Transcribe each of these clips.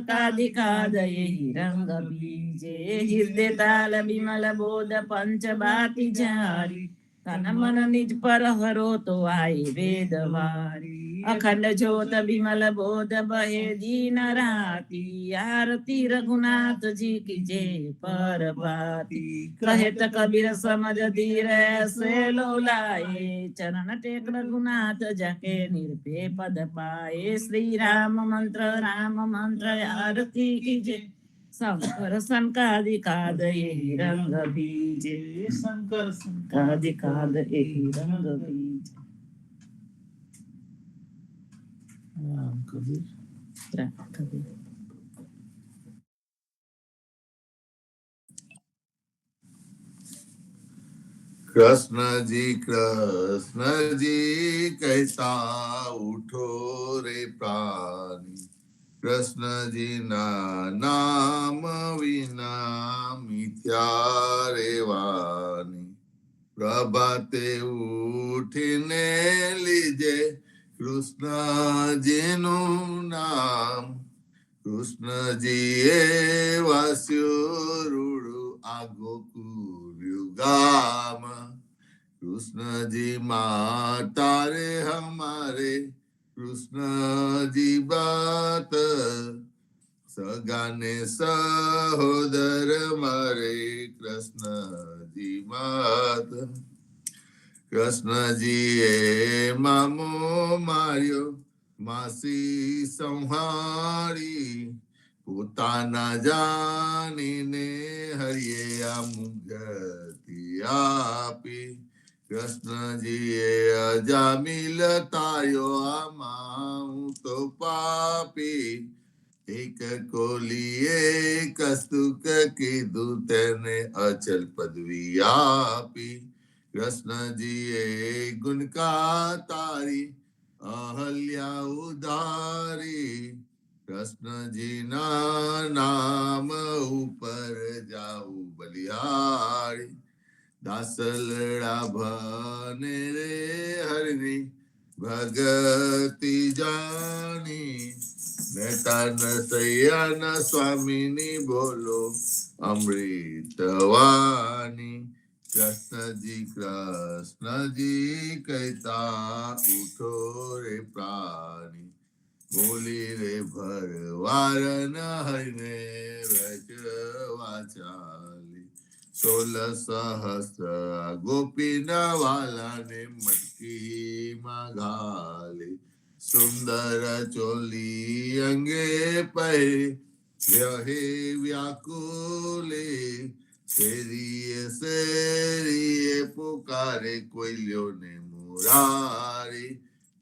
કાદિકાદયે રંગ બીજે હૃદય તાલ બિમલ બોધ પંચ બાતી જારી તન મન નિજ પર હરો તો આય વેદ વારી અખંડ જ્યોત બિમલ બોધ બહે દીન રાતી આરતી रघुनाथ जी की जय परभाती कहे त कबीर समझ धीर से लोलाए चरण टेक रघुनाथ जाके निर्भय पद पाए श्री राम मंत्र आरती की जय शंकर संकादिकादये रंग बीजे शंकर संकादिकादये रंग बीजे राम कबीर राम कबीर कृष्ण जी कहता उठो रे प्राणी कृष्ण जी ना नाम विना मिथ्या रे वाणी प्रभाते उठने लीजे कृष्ण जी नु नाम कृष्ण जी वास्युरुडु आगो गाम कृष्ण जी माता रे हमारे कृष्ण जी बात सगाने सहोदर मारे कृष्ण जी मात कृष्ण जी मामो मारियो मासी संहारी પોતાના જાણીને હરિએ આ મુગતિ આપી કૃષ્ણજીએ અજામિલ તાર્યો આમાં હું તો પાપી એક કોલીએ કસ્તુક કીધું તેને અચલ પદવી આપી કૃષ્ણજીએ ગુણકા તારી અહલ્યા ઉધારી कृष्ण जी ना नाम ऊपर जाऊ बलिहारी दासलड़ा भने रे हरिनी भगति जानी मेहता न सैयान स्वामिनी बोलो अमृतवाणी कृष्ण जी कहता उठो रे प्राणी बोली रे भरवार न हरिने वाचाली 16 सहस्र गोपी न वाला ने मटकी माघाली सुंदर चोली अंगे पहरे रहे व्याकुले सेरिए पुकारे कोयलियों ने मुरारी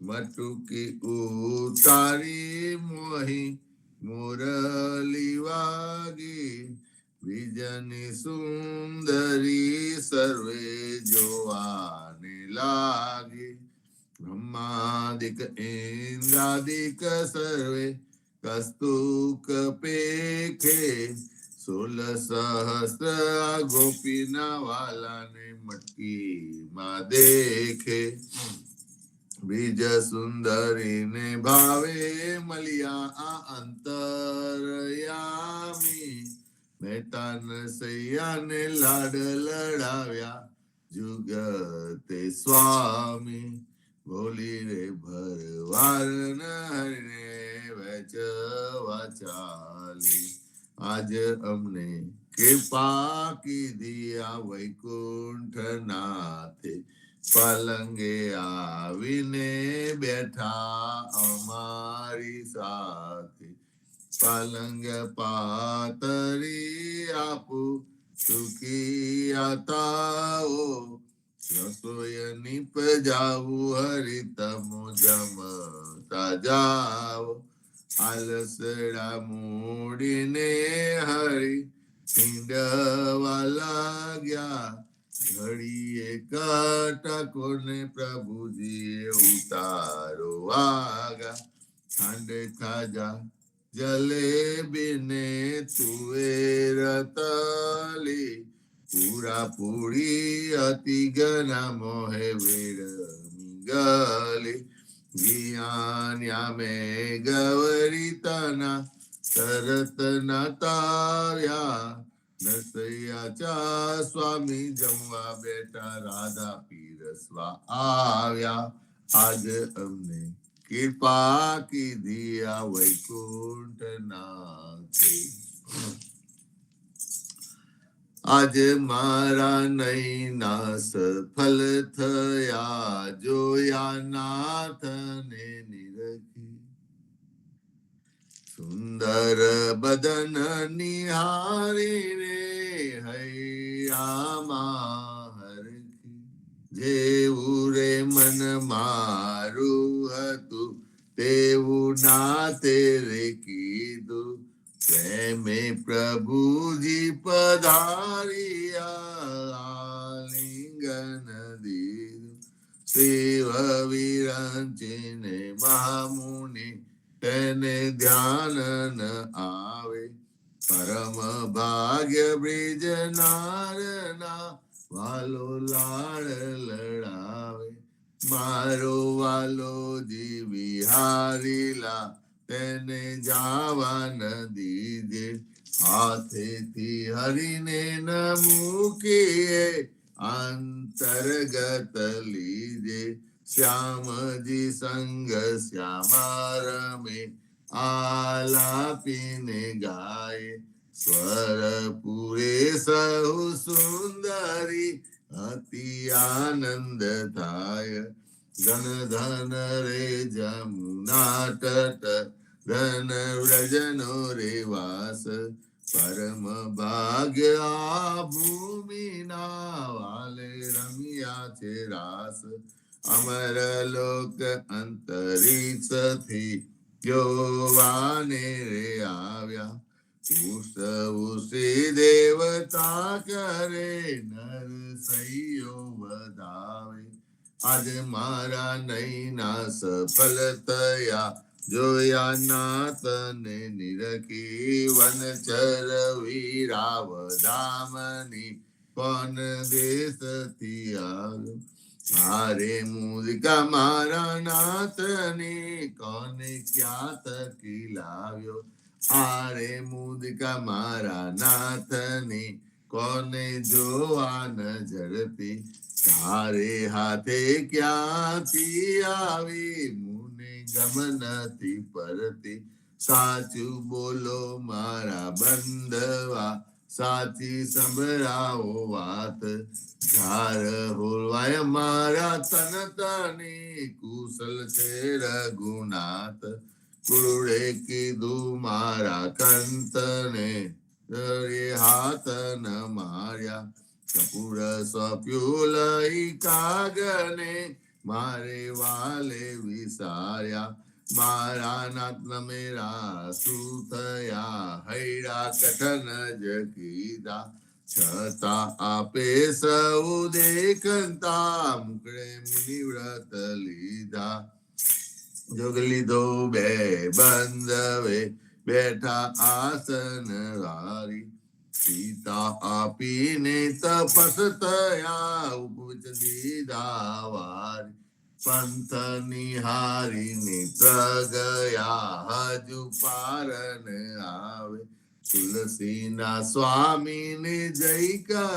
मटुकी उतारी मोही मुरली वागी बीजनी सुंदरी सर्वे जोवाने लागी ब्रह्मादिक इंद्रादिक सर्वे कस्तुक पेखे 16 सहस्र गोपीना वाला ने मटकी मा देखे बीज सुंदरी ने भावे मलिया आ अंतरयामी मेहता न सैया ने लाड लड़ाव्या जुगते स्वामी बोली रे भरवार न हरिने वेच वाचाली आज हमने कृपा की दिया वैकुंठ नाथे पलंगे आवीने बैठा हमारी साथी पलंग पातरी आपू सुखी आताओ रसोई निप जाऊ हरि तमु जमता जाओ आलसड़ा मूडीने हरि हींडवा गया घड़िए काटको ने प्रभु जी उतारो आगा ठंड खाजा जलेबी ने तुएर ताली पूरा पूरी अति गना मोहे वीर गली ज्ञान या में गवरी तना તરત નતાવ્યા નસૈયા સ્વામી જમવા બેઠા રાધા પીરસવા આવ્યા. આજ અમને કૃપા કીધી આ વૈકુંઠ નાથે. આજે મારા નૈના સફલ થયા જોયા નાથને નિરખી. સુંદર બદન નિહારીને હૈયામાં હરખી. જેવું રે મન મારું હતું તેવું નાથે રે કીધું. પ્રેમે પ્રભુજી પધારિયા લિંગન દીધું. શિવ વિરંચિને મહામુનિ તેને ધ્યાન ન આવે. પરમ ભાગ્ય બ્રિજ નારના વાલો લાડ લડાવે. મારો વાલો જી વિહારીલા તેને જાવા ન દીજે. હાથેથી હરીને ન મૂકીએ અંતર્ગત લીજે. શ્યામજી સંગ શ્યામા રમે આલાપીને ગાય. સ્વર પૂરે સહુ સુંદરી અતિ આનંદ થાય. ધન ધન રે જમુના તટ ધન વ્રજનો રે વાસ. પરમ ભાગ્ય આ ભૂમિના વાલે રમ્યા છે રાસ. અમર લોક અંતરિક્ષથી જોવાને રે આવ્યા. ઉષી દેવતા કરે નર સૈયો વધાવે. આજે મારા નૈના સફલ થયા જોયા નાથને નિરખી. વનચર વીરાવધામની કોન દેશથી આવ્યો. મારે મુદકા મારા નાથની કોને ક્યાં તકી લાવ્યો. આરે મુદકા મારા નાથની કોને જોવા ન ઝડપી. તારે હાથે ક્યાંથી આવી મુને ગમનથી પરતી. સાચું બોલો મારા બંધવા સાચી સંભળાવો વાત. ઝાર હોલવાય મારા તન તની કુશલ છે રઘુનાથ. કુળે કીધું મારા કંતને હાથ ન માર્યા. કપૂર સોંપ્યું લઈ કાગને મારે વાલે વિસાર્યા. મારા નાથ મેરા શું થયા હૈડા કઠન જ કીધા. છતાં આપે સૌ દેખતા મુકડે મુનિવ્રત લીધા. જોગ લીધો બે બંધવે બેઠા આસન વારી. સીતા આપીને તપસ થયા ઉપજ દીધા વારી. પંથ નિહારીને પ્રગયા હજુ પારન આવે. તુલસીના સ્વામીને જય કહો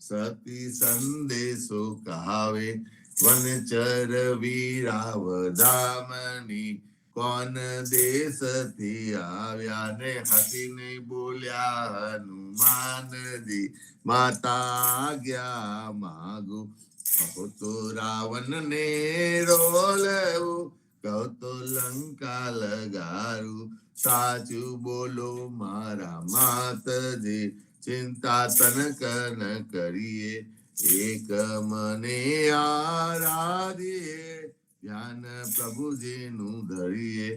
સતી સંદેશો કહાવે. વનચર વીરાવધામની કોન દેશથી આવ્યા. ને હસીને બોલ્યા હનુમાનજી માતા આજ્ઞા માગો. કહો તો રાવણ ને રોલવું કહો તો લંકા લગારું. સાચું બોલો મારા માતજી ચિંતા તનક ન કરીએ. એક મને આરાધીએ ધ્યાન પ્રભુજીનું ધરીએ.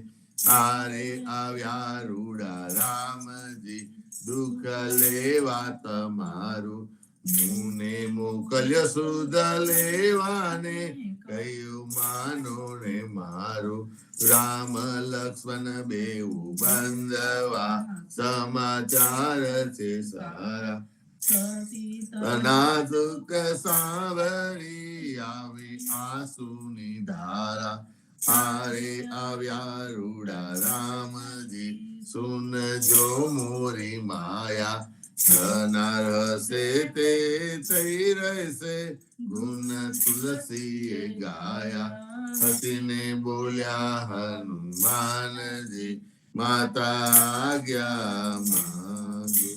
આરે આવ્યા રૂડા રામજી દુઃખ લેવા તમારું. મુને મોકલ્યો સુધ લેવાને કહ્યું માનો ને મારું. રામ લક્ષ્મણ બેઉ બંધવા સમાચાર છે સારા. તના દુઃખ સાંભળી આવી આંસુની ધારા. આરે આવ્યા રૂડા રામજી સુન જો મોરી માયા થનાર હશે તે થઈ રહેશે ગુણ તુલસીએ ગાયા હસીને બોલ્યા હનુમાનજી માતા આજ્ઞા માંગુ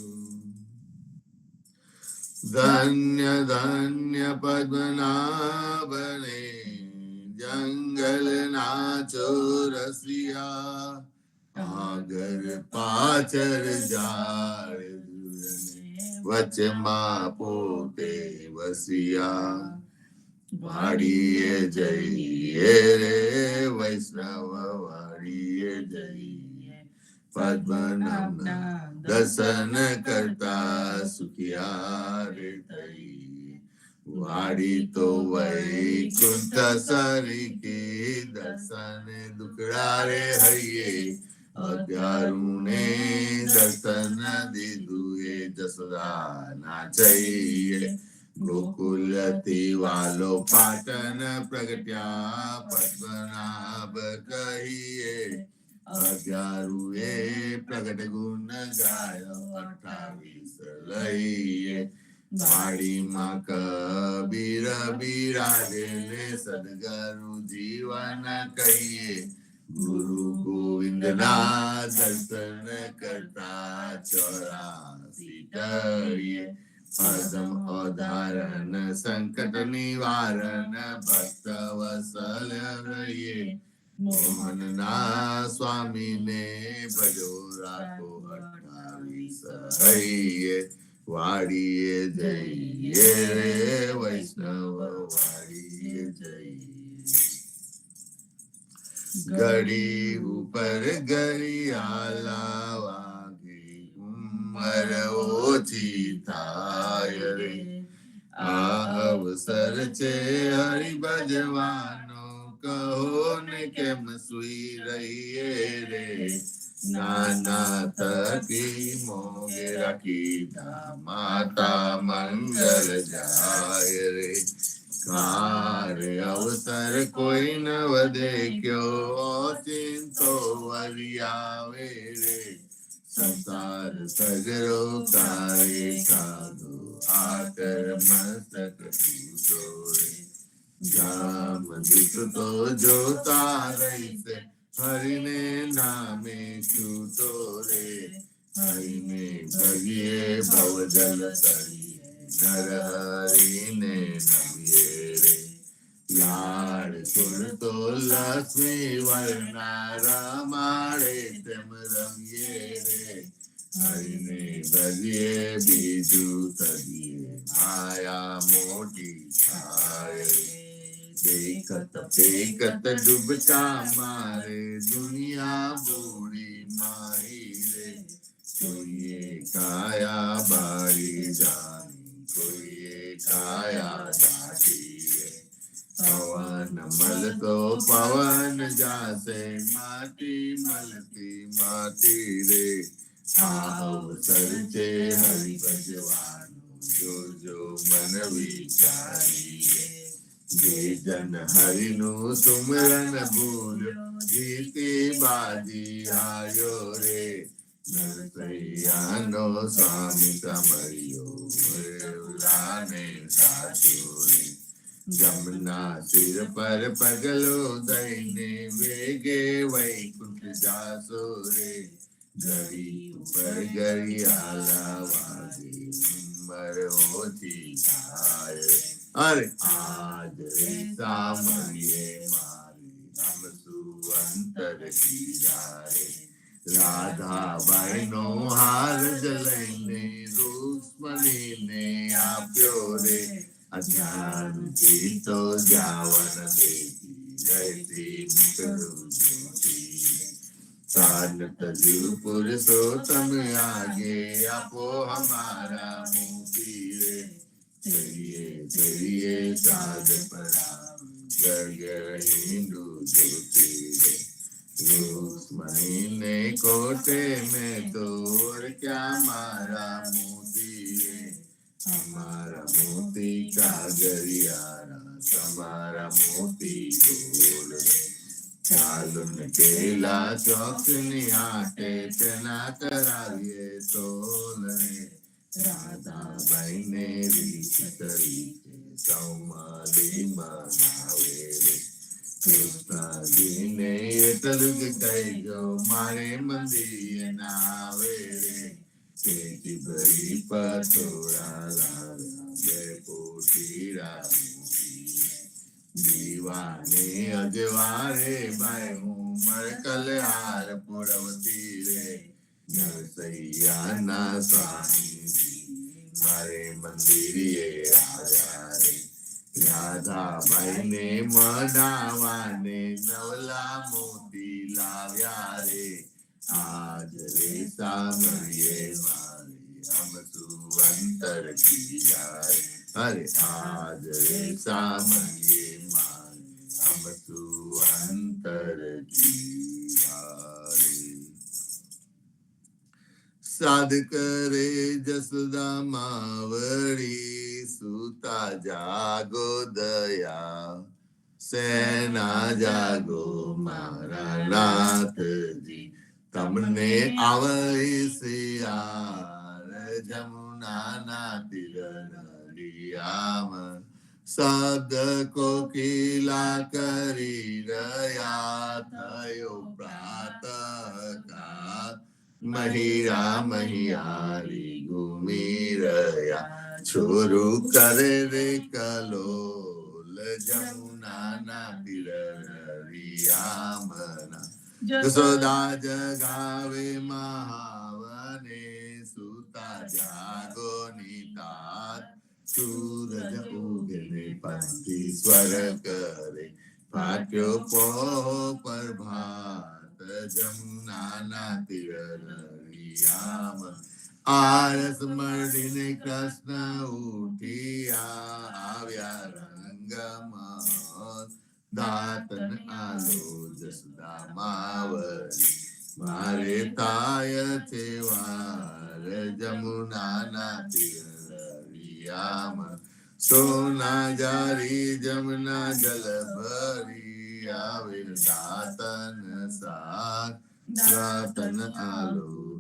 ધન્ય ધન્ય પદ્મનાભને જંગલ ના ચોરસિયા આગળ પાછળ ઝાડ વચમાં પોતે વસિયા વાડીએ જઈએ રે વૈષ્ણવ વાડીએ જઈએ પદ્મનાભના દર્શન કરતા સુખિયા રે થઈ વાડી તો વૈકુંઠ સરીકે દર્શન દુકડા રે હૈયે અધ્યારું ને દર્શન દીધું એ જસોદા નાચઈએ ગોકુલથી વાલો પાટન પ્રગટ્યા પદ્મનાભ કહીએ અધ્યારું એ પ્રગટ ગુણ ગાય 28 લઈએ વાડીમાં કબીર બિરાજે ને સદગુરુ જીવન કહીએ ગુરુ ગોવિંદ ના દર્શન કરતા 84 કરીએ અધમ અધારણ સંકટ નિવારણ ભક્ત વસલ રહીએ મોહન ના સ્વામી ને ભજો રાખો 28 રહીએ વાડીએ જઈએ રે વૈષ્ણવ વાડીએ જઈએ ઘડી ઉપર ઘડિયાળા વાગે ઉંમર ઓછી થાય રે આ અવસર છે હરિ ભજવાનો કહો ને કેમ સુઈ રહીએ રે નાના થકી મોગે રાખી માતા મંગલ જાય રે કાર્ય અવસર કોઈ ન વધે ક્યો ચિંતો વરી આવે રે સંસાર સગરો કારે કાદો આકર મસ્તક તૂટો રે જામ દીક તો જોતા રહીશે હરિને નામે છૂટો રે હરિને ભગીએ ભવજલ તરીએ નર હરિને નમીએ રે લાડ સુરતો લક્ષ્મી વર્ણા રમાડે તેમ રમીએ રે હરિને ભજીએ બીજું તરીએ માયા મોટી થાય દેખત દેખત ડૂબતા મારે દુનિયા બોરી મારી રે કોઈએ કાયા બારી જાની કોઈએ કાયા દાટી રે પવન મળતો પવન જાશે માટી મળતી માટી રે આ અવસર છે હરિ ભજવાનું જોજો મન વિચારી રે જે જન હરિનું સુમરન ભૂલ્યો જીતી બાજી હાર્યો રે નરસૈયાનો સ્વામી કમર્યો ઉલાને સાચો રે જમના સિર પર પગલો દઈને વેગે વૈકુંઠ જાસો રે ઘડી ઉપર ઘડિયાળા વાગે ઉંમર ઓછી થાય અરે આજ સામરીએ મારી અમસુ અંતર કીધા રે રાધાબાઈ નો હાર જ લઈને રૂક્ષ્મણીને આપ્યો રે અજ્ઞાનથી તો જાવન દેતી રહેતી કરું જોતી સાન તજુ પુરુષોત્તમ આગે આપો હમારા મોતી રે ચલીએ ચલીએ સાદ પરા ગર હિન્દુ જોતી રે રૂક્ષ્મણી ने कोटे में तोड़ क्या मारा मोती रे हमारा मोती का गरियारा तुम्हारा मोती तोड़ रे ચાલુ ને કેલા ચોકની આટે તેના કરાવીએ તોલને રાધાબાઈ ને રીત કરી સૌમાલી મનાવે રે કૃષ્ણજીને એટલું જ કહેજો મારે મંદિર ના આવે રે પેટી ભરી પટોળા લાવ્યા બે પોતીરા દીવાને અજવારે બાય હું મરકલ હાર પુરવતી રે નરસૈયાના સ્વામીજી મારે મંદિરે આવ્યા રે રાધાબાઈ ને મનાવાને નવલા મોતી લાવ્યા રે આજ રે સામરીએ મારી અમતુ અંતર કી જાય અરે આજ રે સામરીએ મારી અમતુ અંતર કી જાય સાધ કરે જસુદા માવડી સુતા જાગો દયા સેના જાગો મારા નાથજી તમને આવૈસિયાર જમુનાના તીરનલિયામ શબ્દ કોકિલા કરી રહ્યા થયો પ્રાતકાળ મહિરા મહિયારી ઘૂમી રહ્યા છોરું કરે રે કલોલ જમુનાના તીરનલિયામના જસોદા જગાવે મહાવને સુતા જાગો નિતાત સૂરજ ઉગને પંથી સ્વર કરે ફાટ્યો પો પ્રભાત જમુનાના તીરનલિયામ આરસ મળીને કૃષ્ણ ઉઠિયા આવ્યા રંગમાં દાતન આલો જસુદા માવરી મારે તાય છે વાર જમુનાના તીરનલિયામ સોના જારી જમના જલ ભરી આવે દાતન સાત દાતન આલો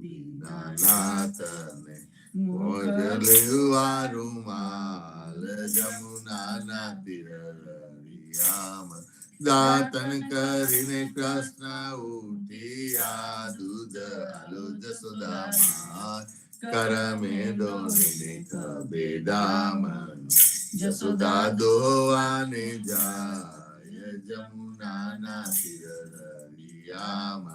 નાથને મોજ લેવા રૂમાલ જમુનાના તીરનલિયામ દાતન કરીને કૃષ્ણ ઉઠિયા દૂધ આલો જસોદા મા કરમે દોડીને ખભે દામન જસોદા દોવાને જાય જમુનાના તીરનલિયામ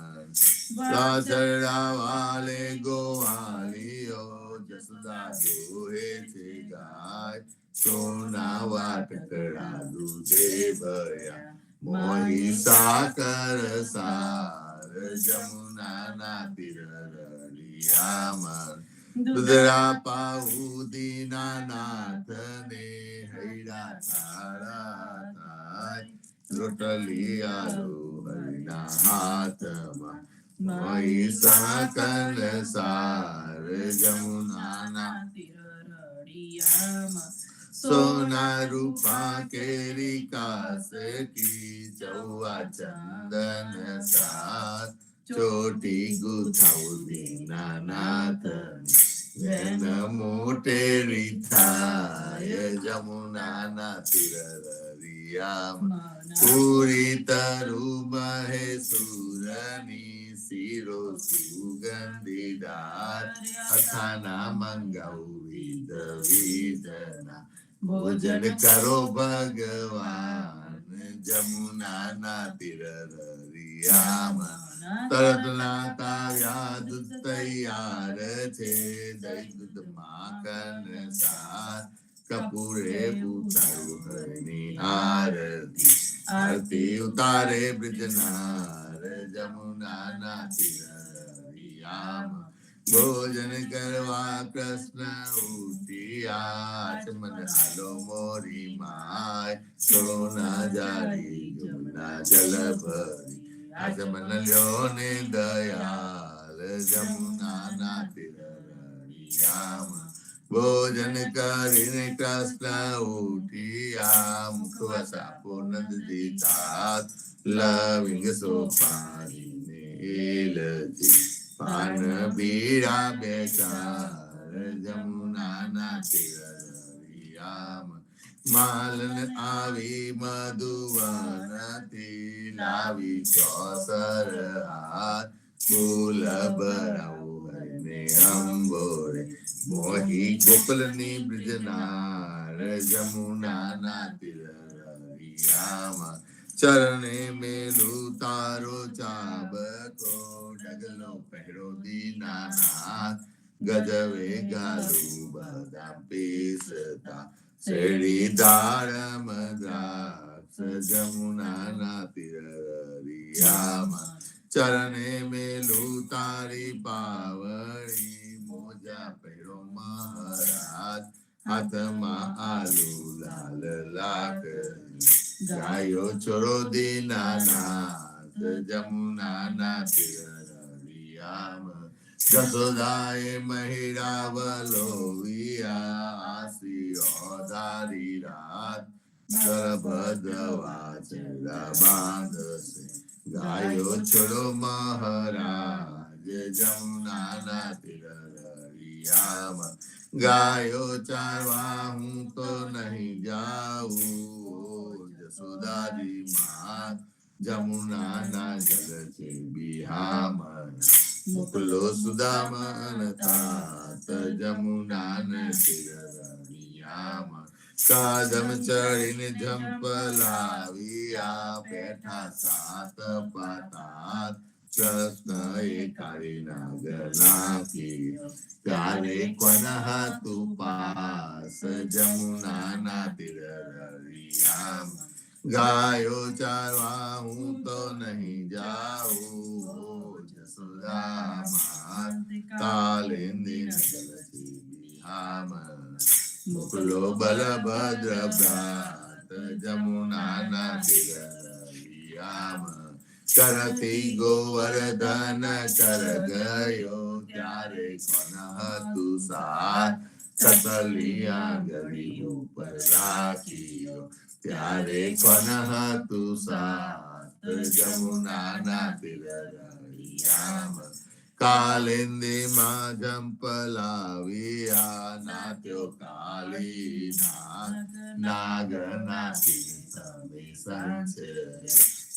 વાલે ગોવાલીઓ જસુદા દોહે છે ગાય સોના વાટકડા દૂધે ભર્યા મોહી સાકર સાર જમુનાના તીરનલિયામ દુધરા પાઉદીના નાથને હૈડા તારા થાય રોટલી આલો હરિના હાથમાં મોહી સાકર સાર જમુનાના તીરનલિયામ સોના રૂપા કેરી કાસ કી ચૌવા ચંદન સાત ચોટી ગુથાઉદીના નાથની વેન મોટેરી થાય જમુનાના તીરનલિયામ પૂરી તરુ બહે સુરની શિરો સુગંધીદાર અથાના મંગાવું વિધ વિધના ભોજન કરો ભગવાન જમુનાના તીરનલિયામ તરત લાવ્યા દૂધ તૈયાર છે દહીં દૂધ માખન સાત કપૂરે ઉતારું હરની આરતી આરતી ઉતારે બ્રિજનાર જમુનાના તીરનલિયામ ભોજન કરવા કૃષ્ણ ઉઠિયા ચમન હાલો મોરી માય સોના જારી જમુના જલ ભરી આચમન લ્યો ને દયાલ જમુનાના તીરનલિયામ ભોજન કરીને કૃષ્ણ ઉઠિયા મુખવસા પૂર્ણ દીધા લવિંગ સોપારીને એલચી પાન બીડા બેચાર જમુનાના તીરરિયામ માલન આવી મધુવનથી લાવી ચોસર હાથ ફૂલ બરાવને અંબોરે મોહી ગોકુલની બ્રિજનાર જમુનાના તીરરિયામ ચરણે મેલું તારો ચાબકો ડગલો પહેરો દીનાનાથ ગજવે ગાલું બદામ પીસતા શેરડી દાડમ દ્રાક્ષ જમુનાના તીરરિયામાં ચરણે મેલું તારી પાવડી મોજા પહેરો મહારાજ હાથમાં આલુ લાલ લાકડી ગાયો છોરો દીનાનાથ જમુનાના તીરરિયામાં જસોદાએ મહિરાવલોવિયા આશીઓ ધારી રાત ગર્ભદ્રવા ચેડા બાંધશે ગાયો છોડો મહારાજ જમુનાના તીરરિયામાં ગાયો ચારવા હું તો નહીં જાઉં જસોદાજી માં જમુનાના જલ છે બિહામણ મોકલો સુદામન તાત જમુનાના તીરરિયામાં કાદમ ચડીને ઝંપલાવ્યા બેઠા સાત પાતા કૃષ્ણ એ કાળી નાગ નાખી ત્યારે કોના તું પાસ જમુનાના તીરરિયામાં ગાયો ચારવા હું તો નહીં જાઉં જસોદામાં કાલિંદી નગરથી બિહામણ મોકલો બલભદ્ર ભ્રાત જમુનાના તીરરિયામાં કરતી ગોવર્ધન કર ગયો ત્યારે કોન હતું સાથ સતલિયા ગરી ઉપર રાખ્યો ત્યારે કોન હતું સાથ જમુનાના તીરરિયામાં કાલિંદી માં ઝંપલાવ્યા નાત્યો કાલીનાથ નાગનાથી તમે સંચય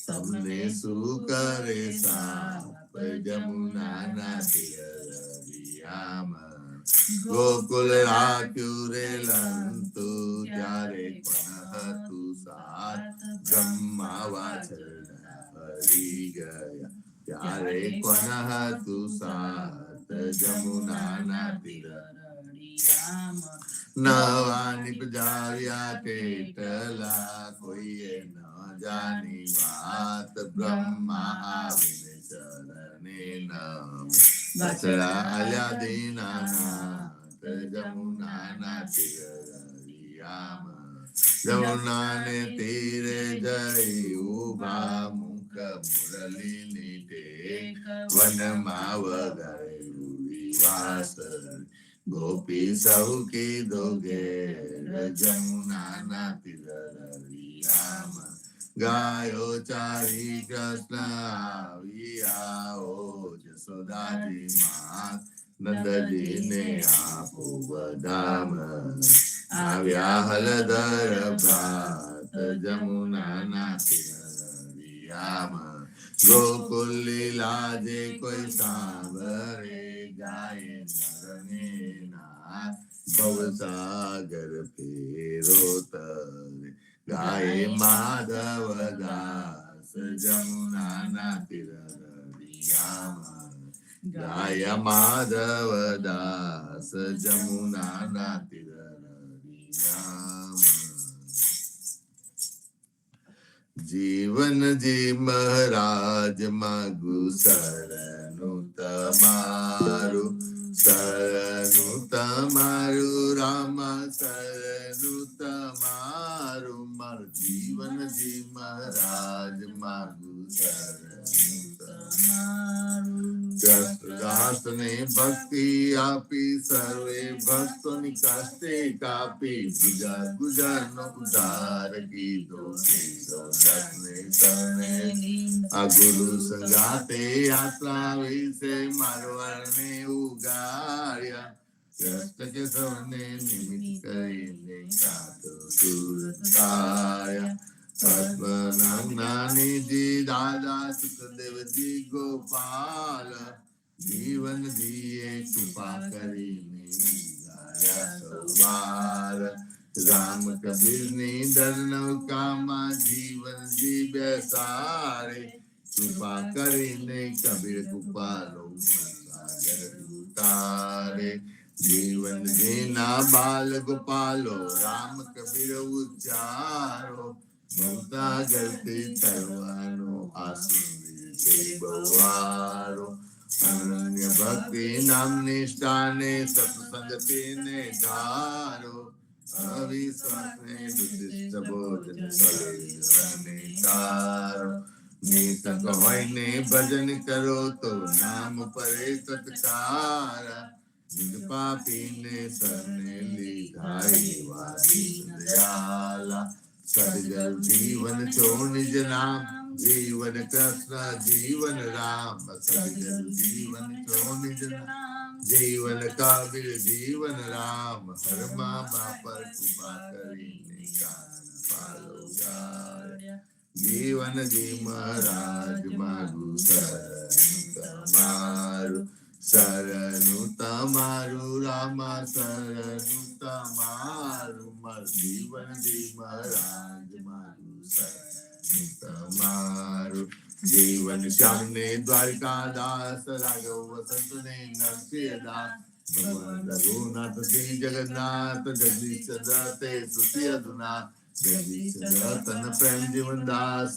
તમને શું કરે સાપ જમુનાના તીરરિયામાં ગોકુલ રાખ્યું રે લંતુ ત્યારે કોન હતું સાથ બ્રહ્મા વાછરડા હરી ગયા ત્યારે કોન હતું સાથ જમુનાના તીરરિયામાં નવા નિપજાવ્યા કેટલા કોઈએ ન જાની વાત બ્રહ્મા આવીને ચરણે નમ બસડા આલ્યા દીનાનાથ જમુનાના તીરરિયામાં જમુનાને તીરે જઈ ઉભા મુખ મુરલીની ટેક વનમાં વગાડે વાસર ગોપી સૌ કીધો ઘેર જમુનાના તીરરિયામાં ગાયો ચારી કૃષ્ણ આવ્યા ઓ જસોદાજી માં નંદજીને આપો બદામ આવ્યા હલધર ભાત જમુનાના તીરરિયામાં ગોકુલ લીલા જે કોઈ સાંભળે ગાય નરને નાથ ભવસાગર ફેરો તરે ગાય માધવ દાસ જમુનાના તીરરિયામાં ગાય માધવ દાસ જમુનાના તીરરિયામાં જીવન જી મહારાજ માગુ શરણું તમારું રામ શરણું તમારું જીવન જી મહારાજ માગુ શરણું તમારું. દાસને ભક્તિ આપી સર્વે ભક્તોની કાષ્ટે કાપી ગુજારનો ઉદ્ધાર કીધો દાસને શરણે આ ગુરુ સંગાતે યાત્રા વિશે મારવાડને ઉગાડ્યા કષ્ટ કે સૌને નિમિત્ત કરીને કાતો સુરતાયા જ્ઞાનીજી દાદા સુખદેવજી ગોપાલ જીવન જીએ કૃપા કરીને સવાર રામ કબીરની દરનૌકામાં જીવન જી બેસારે કૃપા કરીને કબીર કૃપાલો સાગર ઉતારે જીવન જીના બાલ ગોપાલો રામ કબીર ઉચ્ચારો ભવસાગરથી તરવાનો આસુર બવારો અનન્ય ભક્તિ નામ નિષ્ઠાને સત્સંગતીને ધારો અવિશ્વાસને દુષિષ્ટ ભોજન સને તારો નિસંગ હોઈને ભજન કરો તો નામ પરે સત્કાર પાપીને સરને લીધા એવા દયાલા સદગર જીવન છો નિજ નામ જીવન કૃષ્ણ જીવન રામ સદગર જીવન છો નિજ નામ જીવન કબીર જીવન રામ હરમા બાપર કૃપા કરીને પાલો ગાળ્યા જીવન જી મહારાજ માગુ તમારું શરણું તમારું રામા શરણું તમારું મારું જીવન જી મહારાજ મારું શરણું તમારું જીવન શ્યામને દ્વારકાદાસ રાઘવ વસંતને નરસિંહદાસ ભગવાન રઘુનાથ શ્રી જગન્નાથ જગદીશ ચંદ્ર તે સુખી અધુનાથ જગદીશ રતન પ્રેમ જીવનદાસ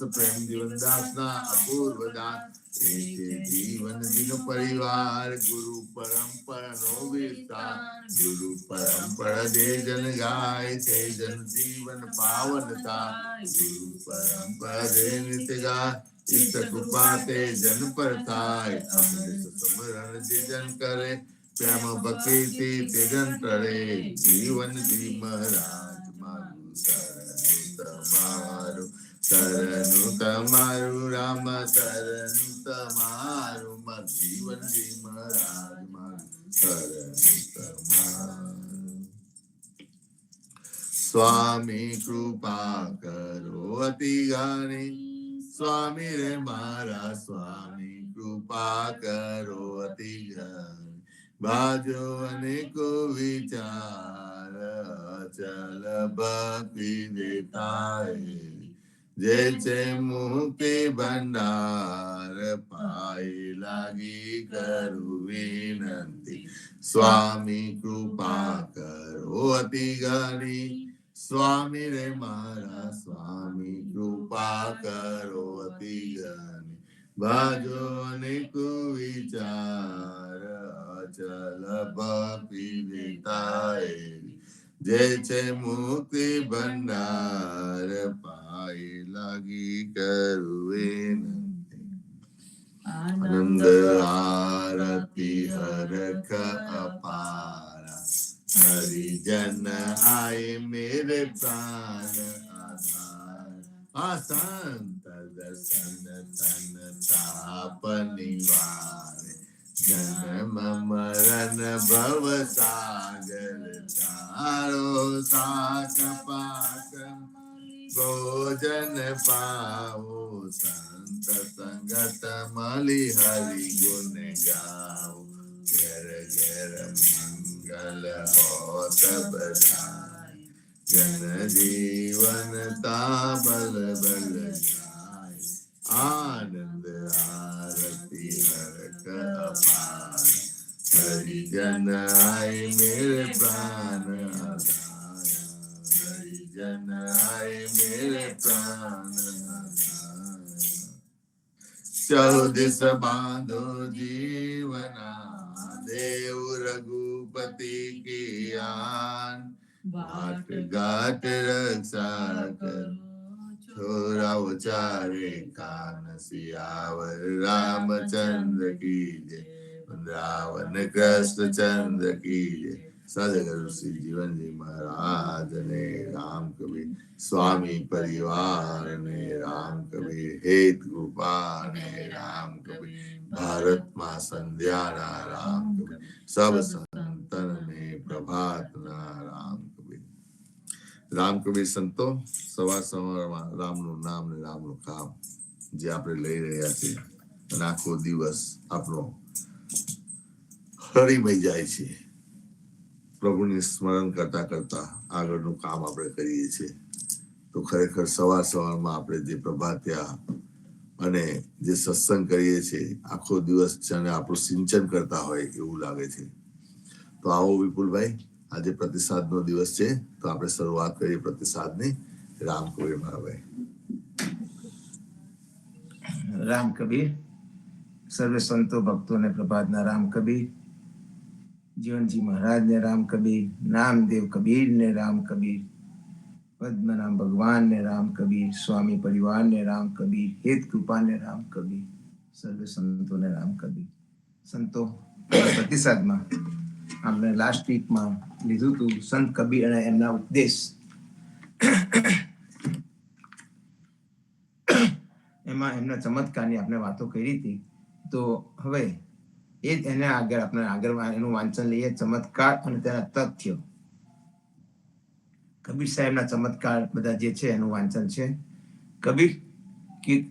ના અપૂર્વ દાસ જીવન જીનો પરિવાર ગુરુ પરંપરા નો વિસ્તાર ગુરુ પરંપરા જે જન ગાય તે જન જીવન પાવન થાય ગુરુ પરંપરા જે નિત્ય ગાય ઈષ્ટ કૃપા તે જન પર થાય અમૃત સમરણ જે જન કરે પ્રેમ ભક્તિ તે જન તરે જીવન જી મહારાજ મારું શરણું તમારું રામ શરણું તમારું મારું જીવન જી મહારાજ મારું શરણું તમારું. સ્વામી કૃપા કરો અતિ ઘણી સ્વામી રે મારા સ્વામી કૃપા કરો અતિ ઘણી બાજો અનેકો વિચાર અચલ ભક્તિ દેતાય જે છે મુક્તિ ભંડાર પાય લાગી કરું વિનંતી સ્વામી કૃપા કરો અતિ ઘણી સ્વામી રે મારા સ્વામી કૃપા કરો અતિ ઘણી બાજો અનેક વિચાર અચલ ભક્તિ દેતાય જે છે મુક્તિ ભંડાર પાય લાગી કરું આનંદ આરતી હરખ અપારા હરિજન આય મેરે પ્રાણ આધાર આ સંત દર્શન તન તાપ નિવારે જન્મ મરણ ભવ સાગર તારો સાક પાક ભોજન પાવો સંત સંગત મળી હરિ ગુણ ગાઓ ઘેર ઘેર મંગલ હોત બધાય જન જીવન તાબલ બલ જાય આનંદ આરતી હરક અપાર હરિજન આય મેરે પ્રાણ આધાર હરિજન આય મેરે પ્રાણ આધાર ચૌદસ બાંધો જીવના દેવ રઘુપતિ કી આન વાટ ઘાટ રક્ષા કરો थोड़ा उचारे कान सियावर रामचंद्र की जय, वृंदावन कृष्ण चंद्र की जय। सदगुरु श्री जीवन जी महाराज ने राम कबीर स्वामी परिवार ने राम कबीर हेत गोपाल ने राम कबीर भारत माँ संध्या ना राम कबीर सब संतन ने प्रभात ना राम कबीर। રામ કબીર સંતો સવાર સવારમાં રામનું નામ ને રામનું કામ જે આપણે લઈ રહ્યા છીએ અને આખો દિવસ આપણો હળીમય જાય છે, પ્રભુને સ્મરણ કરતા કરતા આગળનું કામ આપણે કરીએ છીએ. તો ખરેખર સવાર સવારમાં આપણે જે પ્રભાત્યા અને જે સત્સંગ કરીએ છીએ આખો દિવસ જાણે આપણું સિંચન કરતા હોય એવું લાગે છે. તો આવો વિપુલભાઈ, આજે પ્રતિસાદનો દિવસ છે તો આપણે શરૂઆત કરીએ પ્રતિસાદની. રામ કબીર મહારાજ. રામ કબીર. સર્વે સંતો ભક્તોને પ્રભાતના રામ કબીર. જીવનજી મહારાજને રામ કબીર. નામદેવ કબીરને રામ કબીર. પદ્મનામ ભગવાનને રામ કબીર. સ્વામી પરિવારને રામ કબીર. હેત કૃપાને રામ કબીર. સર્વે સંતોને રામ કબીર. સંતો પ્રતિસાદમાં આપણે લાસ્ટ વીકમાં લીધું હતું સંત કબીર અને એમના ઉપદેશ. એમાં એમના ચમત્કારની આપણે વાતો કરી હતી. તો હવે એ જ એને આપણે આગળ એનું વાંચન લઈએ. ચમત્કાર અને તેના તથ્યો. કબીર સાહેબના ચમત્કાર બધા જે છે એનું વાંચન છે. કબીર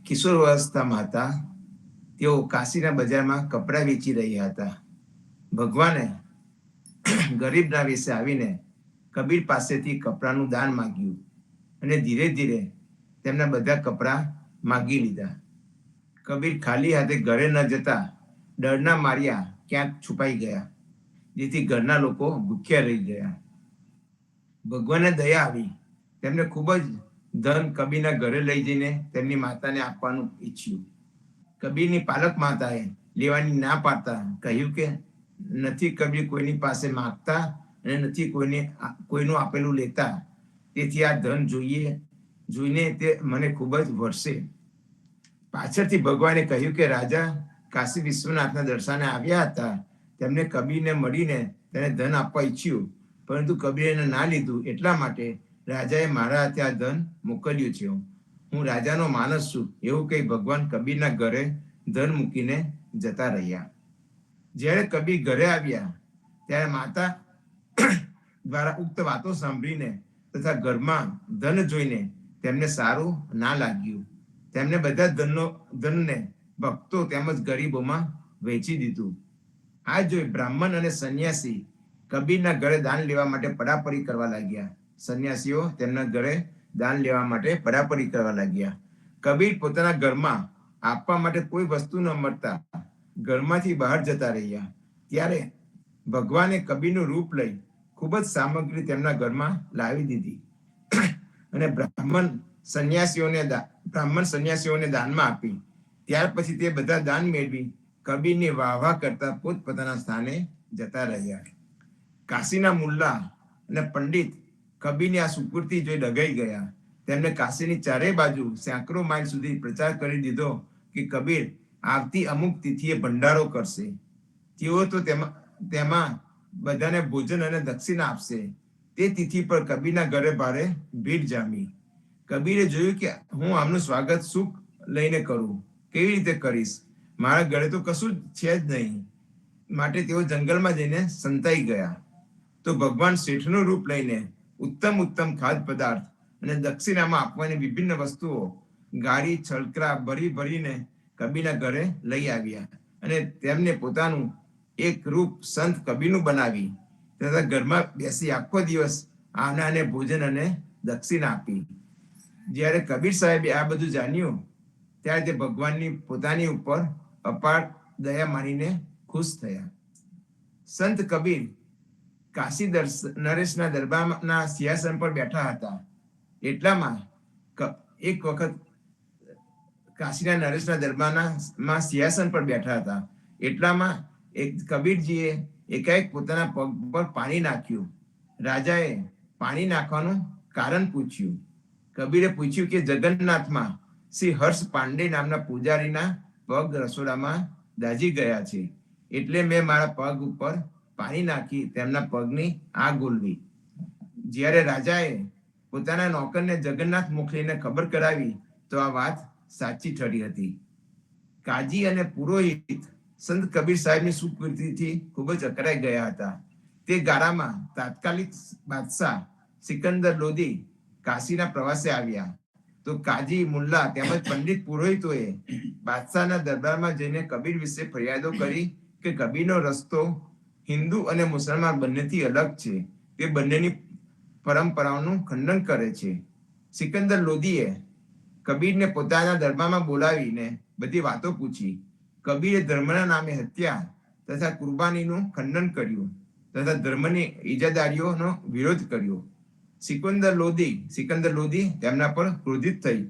કિશોર અવસ્થામાં હતા. તેઓ કાશીના બજારમાં કપડાં વેચી રહ્યા હતા. ભગવાને ગરીબના વેશે આવીને કબીર પાસેથી કપડાનું દાન માંગ્યું અને ધીરે ધીરે તેમના બધા કપડાં માગી લીધા. કબીર ખાલી હાથે ઘરે ન જતા ડરના માર્યા ક્યાંક છુપાઈ ગયા, જેથી ઘરના લોકો ભૂખ્યા રહી ગયા. ભગવાનને દયા આવી. તેમને ખૂબ જ ધન કબીરના ઘરે લઈ જઈને તેમની માતાને આપવાનું ઈચ્છ્યું. કબીરની પાલક માતાએ લેવાની ના પાડતા કહ્યું કે નથી કબીર કોઈની પાસે માંગતા અને નથી કોઈનું આપેલું લેતા, તેથી આ ધન જોઈને તે મને ખૂબ જ વરસે. પાછળથી ભગવાને કહ્યું કે રાજા કાશી વિશ્વનાથના દર્શને આવ્યા હતા. તેમને કબીરને મળીને તેને ધન આપવા ઈચ્છ્યું, પરંતુ કબીરે ના લીધું. એટલા માટે રાજાએ મારા હાથે આ ધન મોકલ્યું છે. હું રાજાનો માણસ છું એવું કહી ભગવાન કબીરના ઘરે ધન મૂકીને જતા રહ્યા. જ્યારે કબીર ઘરે આવ્યા ત્યારે માતા દ્વારા ઉક્ત વાતો સાંભળીને તથા ઘરમાં ધન જોઈને તેમને સારું ના લાગ્યું. તેમને બધા ધનને ભક્તો તેમજ ગરીબોમાં વહેંચી દીધું. આ જોઈ બ્રાહ્મણ અને સંન્યાસી કબીરના ઘરે દાન લેવા માટે પડાપડી કરવા લાગ્યા. સંન્યાસીઓ તેમના ઘરે દાન લેવા માટે પડાપડી કરવા લાગ્યા. કબીર પોતાના ઘરમાં આપવા માટે કોઈ વસ્તુ ન મળતા ઘરમાંથી બહાર જતા રહ્યા. ત્યારે ભગવાને કબીરનું રૂપ લઈ ખૂબ જ સામગ્રી તેમના ઘરમાં લાવી દીધી અને બ્રાહ્મણ સંન્યાસીઓને દાનમાં આપી. ત્યાર પછી તે બધા દાન મેળવી કબીરની વાહ કરતા પોતપોતાના સ્થાને જતા રહ્યા. કાશીના મુલ્લા અને પંડિત કબીરની આ સુકૃતિ જોઈ ડગાઈ ગયા. તેમને કાશીની ચારેય બાજુ સેંકડો માઇલ સુધી પ્રચાર કરી દીધો કે કબીર આવતી અમુક તિથિએ ભંડારો કરશે. તેઓ તો તેમાં બધાને ભોજન અને દક્ષિણા આપશે. તે તિથિ પર કબીરના ઘરે ભારે ભીડ જામી. કબીરે જોયું કે હું આમનું સ્વાગત સુખ લઈને કરું, કેવી રીતે કરીશ? મારા ઘરે તો કશું છે જ નહીં. માટે તેઓ જંગલમાં જઈને સંતાઈ ગયા. તો ભગવાન શેઠનું રૂપ લઈને ઉત્તમ ખાદ્ય પદાર્થ અને દક્ષિણામાં આપવાની વિભિન્ન વસ્તુઓ ગાડી છલકરા ભરીને કબીરના ઘરે લઈ આવ્યા અને તેમને પોતાનું એક રૂપ સંત કબીરનું બનાવી તથા ઘરમાં બેસી આખો દિવસ આનાને ભોજન અને દક્ષિણા આપી. જ્યારે કબીર સાહેબે આ બધું જાણ્યું ત્યારે તે ભગવાનની પોતાની ઉપર અપાર દયા માનીને ખુશ થયા. સંત કબીર કાશી નરેશના દરબારના સિંહાસન પર બેઠા હતા. એટલામાં એક વખત કાશીના નરેશના દરબારમાં સિંહાસન પર બેઠા હતા. એટલામાં એક કબીરજીએ એકાએક પોતાના પગ પર પાણી નાખ્યું. રાજાએ પાણી નાખવાનું કારણ પૂછ્યું. કબીરે પૂછ્યું કે જગન્નાથમાં શ્રી હર્ષ પાંડે નામના પૂજારીના પગ રસોડામાં દાઝી ગયા છે, એટલે મેં મારા પગ ઉપર પાણી નાખી તેમના પગની આગ ઓલવી. જ્યારે રાજાએ પોતાના નોકરને જગન્નાથ મોકલીને ખબર કરાવી તો આ વાત સાચી ઠરી હતી. કાજી અને પુરોહિત સંત કબીર સાહેબની સુકૃતિથી ખૂબ જ અકળાઈ ગયા હતા. તે ગાળામાં તાત્કાલિક બાદશાહ સિકંદર લોધી કાશીના પ્રવાસે આવ્યા. તો કાજી, મુલ્લા તેમજ પંડિત પુરોહિતોએ બાદશાહના દરબારમાં જઈને કબીર વિશે ફરિયાદો કરી કે કબીરનો રસ્તો હિન્દુ અને મુસલમાન બંનેથી અલગ છે, તે બંનેની પરંપરાઓનું ખંડન કરે છે. સિકંદર લોધીએ કબીરને પોતાના દરબારમાં બોલાવીને બધી વાતો પૂછી. કબીરે ધર્મના નામે હત્યા તથા કુરબાનીનું ખંડન કર્યું તથા ધર્મની ઇજાદારીઓનો વિરોધ કર્યો. સિકંદર લોધી તેમના પર ક્રોધિત થઈ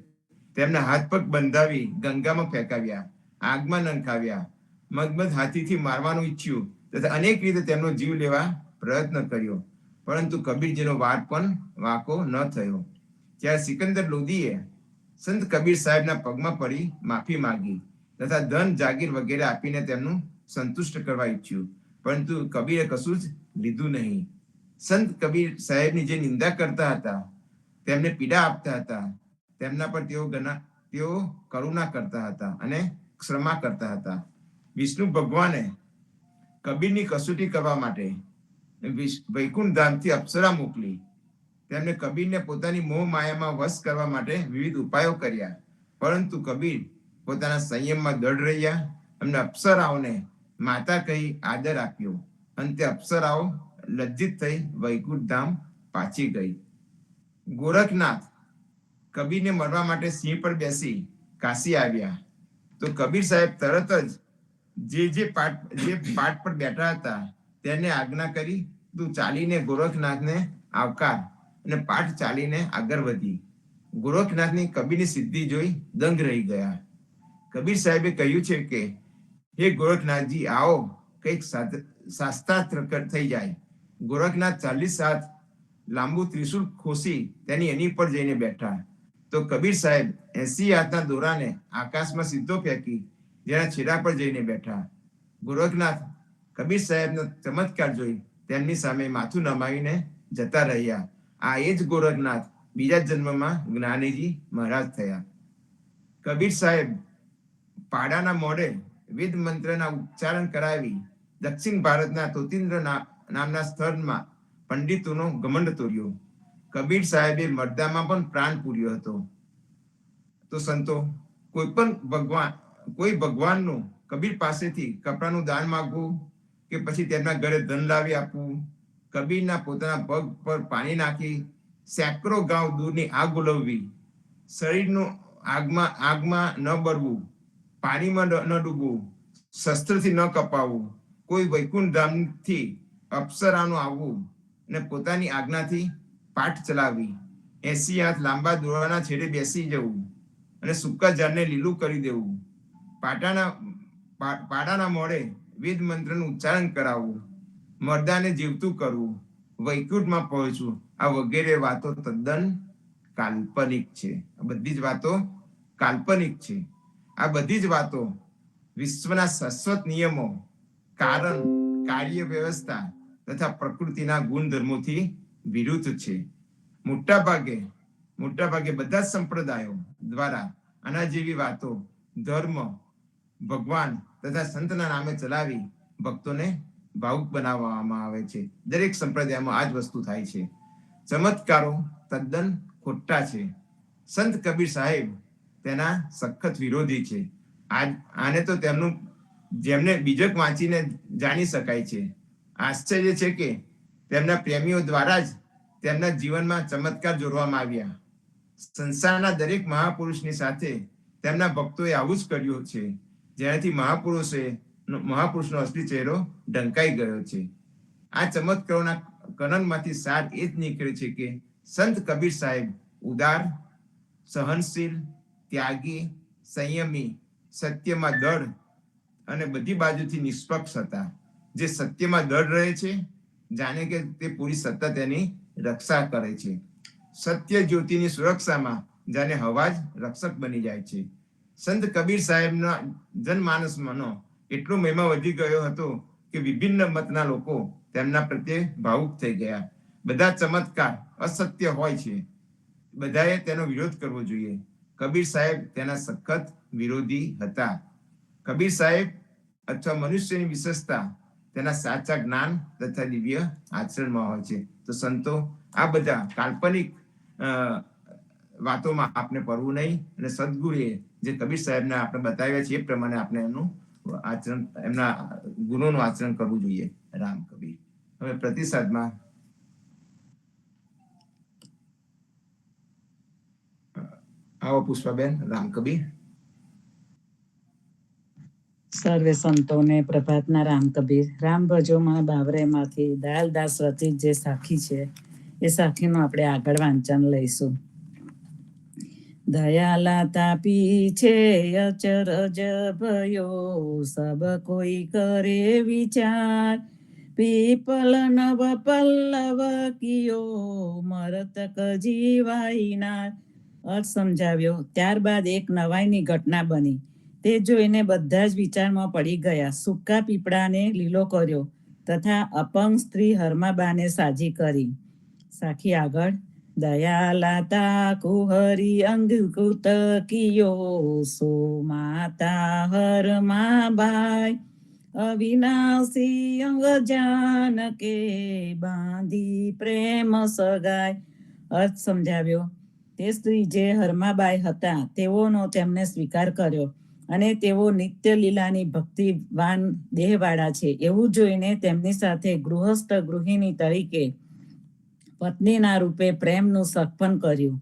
તેમના હાથ પગ બંધાવી ગંગામાં ફેંકાવ્યા, આગમાં નંખાવ્યા, મગમદ હાથીથી મારવાનું ઈચ્છ્યું તથા અનેક રીતે તેમનો જીવ લેવા પ્રયત્ન કર્યો, પરંતુ કબીરજીનો વાર પણ વાંકો ન થયો. ત્યારે સિકંદર લોધીએ સંત કબીર સાહેબના પગમાં પડી માફી માંગી તથા ધન જાગીર વગેરે આપીને તેમનું સંતુષ્ટ કરવા ઈચ્છ્યું, પરંતુ કબીરે કશું જ લીધું નહીં. સંત કબીર સાહેબની જે નિંદા કરતા હતા, તેમને પીડા આપતા હતા, તેમના પર તેઓ કરુણા કરતા હતા અને ક્ષમા કરતા હતા. વિષ્ણુ ભગવાને કબીરની કસોટી કરવા માટે વૈકુંઠ ધામથી અપ્સરા મોકલી. તેમને કબીરને પોતાની મોહ માયામાં વશ કરવા માટે વિવિધ ઉપાયો કર્યા, પરંતુ કબીર પોતાના સંયમમાં દૃઢ રહ્યા. એમને અપ્સરાઓને માતા કહી આદર આપ્યો. અંતે અપ્સરાઓ લજ્જિત થઈ વૈકુંઠ ધામ પાછી ગઈ. ગોરખનાથ કબીરને મળવા માટે સિંહ પર બેસી કાશી આવ્યા. તો કબીર સાહેબ તરત જ જે પાટ પર બેઠા હતા તેને આજ્ઞા કરી, તું ચાલીને ગોરખનાથને આવકાર, અને પાઠ ચાલીને આગળ વધી. ગોરખનાથની કબીરની સિદ્ધિ જોઈ દંગ રહી ગયા. કબીર સાહેબે કહ્યું છે કે, હે ગોરખનાથજી, આવો, કંઈક શાસ્ત્રાર્થ થઈ જાય. ગોરખનાથ 40 હાથ લાંબુ ત્રિશુલ ખોસી એની પર જઈને બેઠા. તો કબીર સાહેબ 80 હાથના દોરાને આકાશમાં સીધો ફેંકી જેના છેડા પર જઈને બેઠા. ગોરખનાથ કબીર સાહેબનો ચમત્કાર જોઈ તેમની સામે માથું નમાવીને જતા રહ્યા. આ એ જ ગોરખનાથ બીજા જન્મમાં જ્ઞાનીજી મહારાજ થયા. કબીર સાહેબ પાડાના મોઢે વેદ મંત્રના ઉચ્ચારણ કરાવી દક્ષિણ ભારતના તોતિન્દ્ર નામના સ્થળમાં પંડિતોનો ઘમંડ તોડ્યો. કબીર સાહેબે મર્દામાં પણ પ્રાણ પૂર્યો હતો. તો સંતો, કોઈ ભગવાનનું કબીર પાસેથી કપડાનું દાન માંગવું કે પછી તેમના ઘરે ધન લાવી આપવું, કબીરના પોતાના પગ પર પાણી નાખી સેંકડો ગાંવ દૂરની આગ ઓલવવી, શરીરનું આગમાં ન બળવું, પાણીમાં ન ડૂબવું, શસ્ત્રથી ન કપાવવું, કોઈ વૈકુંઠ ધામથી અપ્સરાનું આવવું અને પોતાની આજ્ઞાથી પાઠ ચલાવી, 80 હાથ લાંબા દોરાના છેડે બેસી જવું અને સૂકા ઝાડને લીલું કરી દેવું, પાડાના મોડે વેદ મંત્રનું ઉચ્ચારણ કરાવવું, મર્દાને જીવતું કરવું, વૈકુંઠમાં પહોંચવું, આ વગેરે વાતો તદ્દન કાલ્પનિક છે. આ બધી જ વાતો કાલ્પનિક છે. આ બધી જ વાતો વિશ્વના શાશ્વત નિયમો, કારણ, કાર્ય વ્યવસ્થા તથા પ્રકૃતિના ગુણધર્મોથી વિરુદ્ધ છે. મોટા ભાગે બધા જ સંપ્રદાયો દ્વારા આના જેવી વાતો ધર્મ, ભગવાન તથા સંતના નામે ચલાવી ભક્તોને ભાવુક બનાવવામાં આવે છે. દરેક સંપ્રદાયમાં આ જ વસ્તુ થાય છે. ચમત્કારો તદ્દન ખોટા છે. સંત કબીર સાહેબ તેના સખત વિરોધી છે. આને તો જેમને બીજક વાંચીને જાણી શકાય છે. આશ્ચર્ય છે કે તેમના પ્રેમીઓ દ્વારા જ તેમના જીવનમાં ચમત્કાર જોડવામાં આવ્યા. સંસારના દરેક મહાપુરુષની સાથે તેમના ભક્તોએ આવું જ કર્યું છે, જેનાથી મહાપુરુષનો અસલી ચહેરો ઢંકાઈ ગયો છે. આ ચમત્કારોના કણનમાંથી સાર એ જ નીકળે છે કે સંત કબીર સાહેબ ઉદાર, સહનશીલ, ત્યાગી, સંયમી, સત્યમાં દૃઢ અને બધી બાજુથી નિષ્પક્ષ હતા. જે સત્યમાં દૃઢ રહે છે, જાણે કે તે પૂરી સત્તા તેની રક્ષા કરે છે. સત્ય જ્યોતિની સુરક્ષામાં જાણે હવા જ રક્ષક બની જાય છે. સંત કબીર સાહેબના જનમાનસમાંનો એટલો મહિમા વધી ગયો હતો કે વિભિન્ન મતના લોકો તેમના પ્રત્યે ભાવુક થઈ ગયા. બધા ચમત્કાર અસત્ય હોય છે, બધાએ તેનો વિરોધ કરવો જોઈએ. કબીર સાહેબ તેના સખત વિરોધી હતા. કબીર સાહેબ અથવા મનુષ્યની વિશેષતા તેના સાચા જ્ઞાન તથા દિવ્ય આચરણમાં હોય છે. તો સંતો, આ બધા કાલ્પનિક વાતોમાં આપણે પડવું નહીં, અને સદગુરુએ જે કબીર સાહેબને આપણે બતાવ્યા છે એ પ્રમાણે આપણે એનું આચરણ, એમના ગુણોનું આચરણ કરવું જોઈએ. રામ કબીર. હવે પ્રતિસાદમાં આવો પુષ્પાબેન. રામ કબીર. સર્વે સંતોને પ્રભાતના રામ કબીર. રામ ભજોમાં બાવરેમાંથી દયાલદાસ રચિત જે સાખી છે એ સાખીનું આપણે આગળ વાંચન લઈશું. દયાલા તાપી છે અચરજ ભયો, સબ કોઈ કરે વિચાર. પીપલ નવ પલ્લવ કિયો, મરતક જીવાઈનાર. અર્થ સમજાવ્યો. ત્યારબાદ એક નવાઈની ઘટના બની. તે જોઈને બધા જ વિચારમાં પડી ગયા. સૂકા પીપળાને લીલો કર્યો તથા અપંગ સ્ત્રી હરમાબાને સાજી કરી. સાખી આગળ. દયાલાતા કુહરી અંગકૃત કિયો, સો માતા હરમાબાઈ. અવિનાશી અંગ જાનકે, બાંધી પ્રેમ સગાય. અર્થ સમજાવ્યો. તે સ્ત્રી જે હરમાબાઈ હતા તેઓનો તેમને સ્વીકાર કર્યો, અને તેઓ નિત્ય લીલાની ભક્તિવાન દેહવાળા છે એવું જોઈને તેમની સાથે ગૃહસ્થ ગૃહિણી તરીકે પત્નીના રૂપે પ્રેમનું સગપન કર્યું.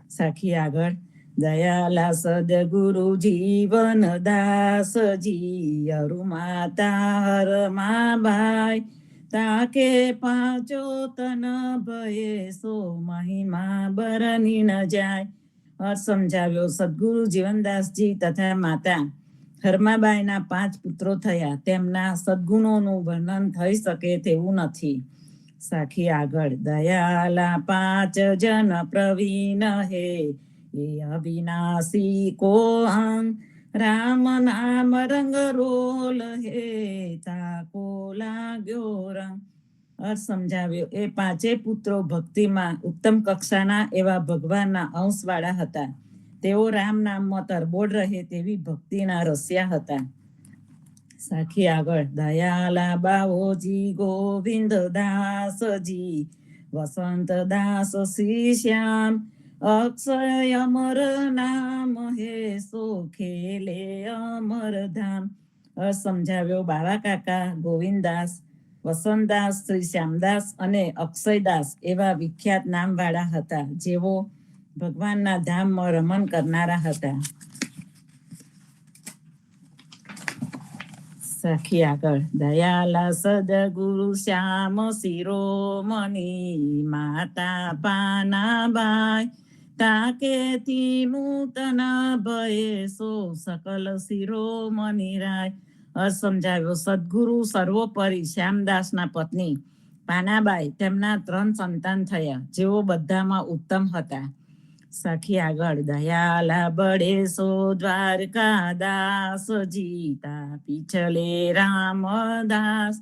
સાખી આગળ. દયાલા સદગુરુ જીવન દાસજી, અરુમાતા હરમાબાઈ. તાકે પાંચો તન ભયે, સો મહિમા બરની ન જાય. અર્થ સમજાવ્યો. સદગુરુ જીવનદાસજી તથા માતા હરમાબાઈના 5 પુત્રો થયા. તેમના સદગુણોનું વર્ણન થઈ શકે તેવું નથી. સાખી આગળ. દયાલા 5 જન પ્રવીણ હે, એ અવિનાશી કો અંગ. રામ નામ રંગ રોલ હે, તાકો લાગ્યો રંગ. અર્થ સમજાવ્યો. એ 5 પુત્રો ભક્તિમાં ઉત્તમ કક્ષાના એવા ભગવાનના અંશવાળા હતા. તેઓ રામ નામમાં તરબોળ રહે તેવી ભક્તિના રસ્યા હતા. સાખી આગળ. દયાલા બાવોજી ગોવિંદ દાસજી, વસંત દાસ શ્રી શ્યામ. અક્ષય અમર નામ હે, સો ખેલે અમર ધામ. અર્થ સમજાવ્યો. બાવા કાકા ગોવિંદદાસ, વસંતદાસ, શ્રી શ્યામદાસ અને અક્ષયદાસ એવા વિખ્યાત નામવાળા હતા, જેઓ ભગવાનના ધામમાં રમણ કરનારા હતા. સાખી આગળ. દયાલા સદગુરુ શ્યામ શિરોમણી, માતા પાનાબાઈ. તાકેથી નૂતન ભયે, સો સકલ શિરોમણી રાય. અર્થ સમજાવ્યો. સદગુરુ સર્વોપરી શ્યામદાસના પત્ની પાનાબાઈ, તેમના 3 સંતાન થયા, જેઓ બધામાં ઉત્તમ હતા. સાખી આગળ. દયાલા બળેસો દ્વારકા દાસજી, તા પીછલે રામદાસ.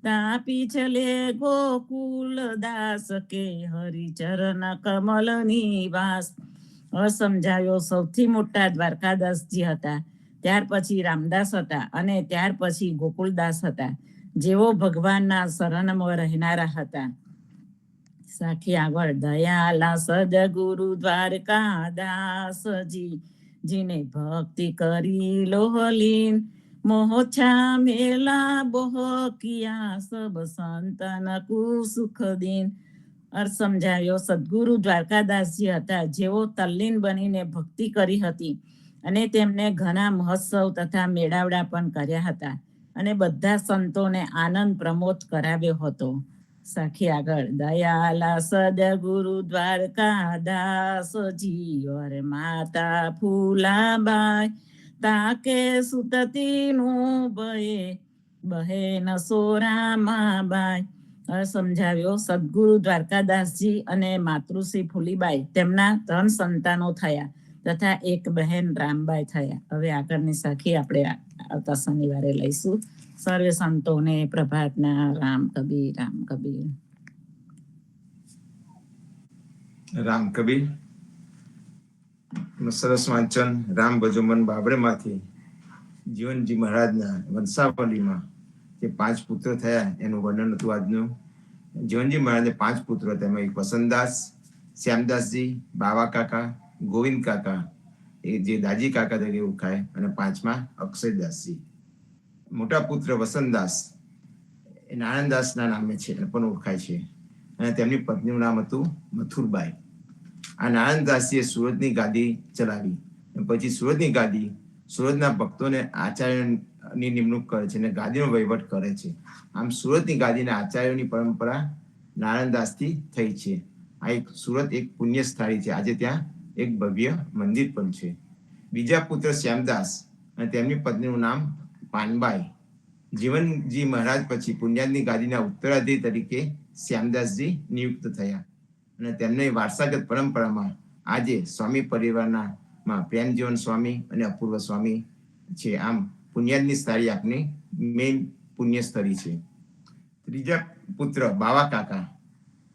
તા પીછલે ગોકુલ દાસ, કે હરિચરણ કમલ નિવાસ. અસમજાયો. સૌથી મોટા દ્વારકાદાસજી હતા, ત્યાર પછી રામદાસ હતા, અને ત્યાર પછી ગોકુલદાસ હતા, જેઓ ભગવાનના શરણમાં રહેનારા હતા. સાખી આગળ. દયાલા સદગુરુ દ્વારકા દાસજી, જીને ભક્તિ કરી લોહલીન. મોહછા મેલા બોહ કિયા, સબ સંતન કુ સુખ દીન. અર્થ સમજાયો. સદગુરુ દ્વારકાદાસજી હતા, જેઓ તલ્લીન બનીને ભક્તિ કરી હતી, અને તેમને ઘણા મહોત્સવ તથા મેળાવડા પણ કર્યા હતા, અને બધા સંતોને આનંદ પ્રમોદ કરાવ્યો હતો. સાખી આગળ. દયાલા સદગુરુ દ્વારકા દાસજી, ઓર માતા ફૂલાબાઈ. તાકે સુતતી નું ભયે, બહેન સોરામાબાઈ. સમજાવ્યો. સદગુરુ દ્વારકાદાસજી અને માતૃશ્રી ફૂલીબાઈ તેમના 3 સંતાનો થયા તથા એક બહેન રામબાઈ થયા. હવે આગળની સાખી આપણે આવતા શનિવારે લઈશું. સર્વે સંતોને પ્રભાતના રામ કબીર રામ કબીર. રામ કબીર સરસ વાંચન રામ ભજોમન બાબરેમાંથી જીવનજી મહારાજના વંશાવલીમાં જે 5 પુત્રો થયા એનું વર્ણન હતું આજનું. જીવનજી મહારાજને 5 પુત્રો હતા. એમાં એક વસંતદાસ, શ્યામદાસજી, બાવા કાકા, ગોવિંદ કાકા એ જે દાજી કાકા તરીકે ઓળખાય, અને 5મા અક્ષયદાસજી. મોટા પુત્ર વસંતદાસ એ નારાયણદાસના નામે છે પણ ઓળખાય છે, અને તેમની પત્નીનું નામ હતું મથુરબાઈ. આ નારાયણદાસજીએ સુરતની ગાદી ચલાવી. પછી સુરતની ગાદી સુરતના ભક્તોને આચાર્યની નિમણૂક કરે છે અને ગાદીનો વહીવટ કરે છે. આમ સુરતની ગાદીના આચાર્યોની પરંપરા નારાયણદાસથી થઈ છે. આ એક સુરત એક પુણ્ય સ્થળી છે. આજે ત્યાં એક ભવ્ય મંદિર પણ છે. બીજા પુત્ર શ્યામદાસ અને તેમની પત્નીનું નામ પાનબાઈ. જીવનજી મહારાજ પછી પુણ્યાદની ગાદીના ઉત્તરાધિકારી તરીકે શ્યામદાસજી નિયુક્ત થયા, અને તેમની વારસાગત પરંપરામાં આજે સ્વામી પરિવારના પ્રેમજીવન સ્વામી અને અપૂર્વ સ્વામી છે. આમ પુણ્યાદની સ્થળી આપની મેઇન પુણ્ય સ્થળી છે. ત્રીજા પુત્ર બાવા કાકા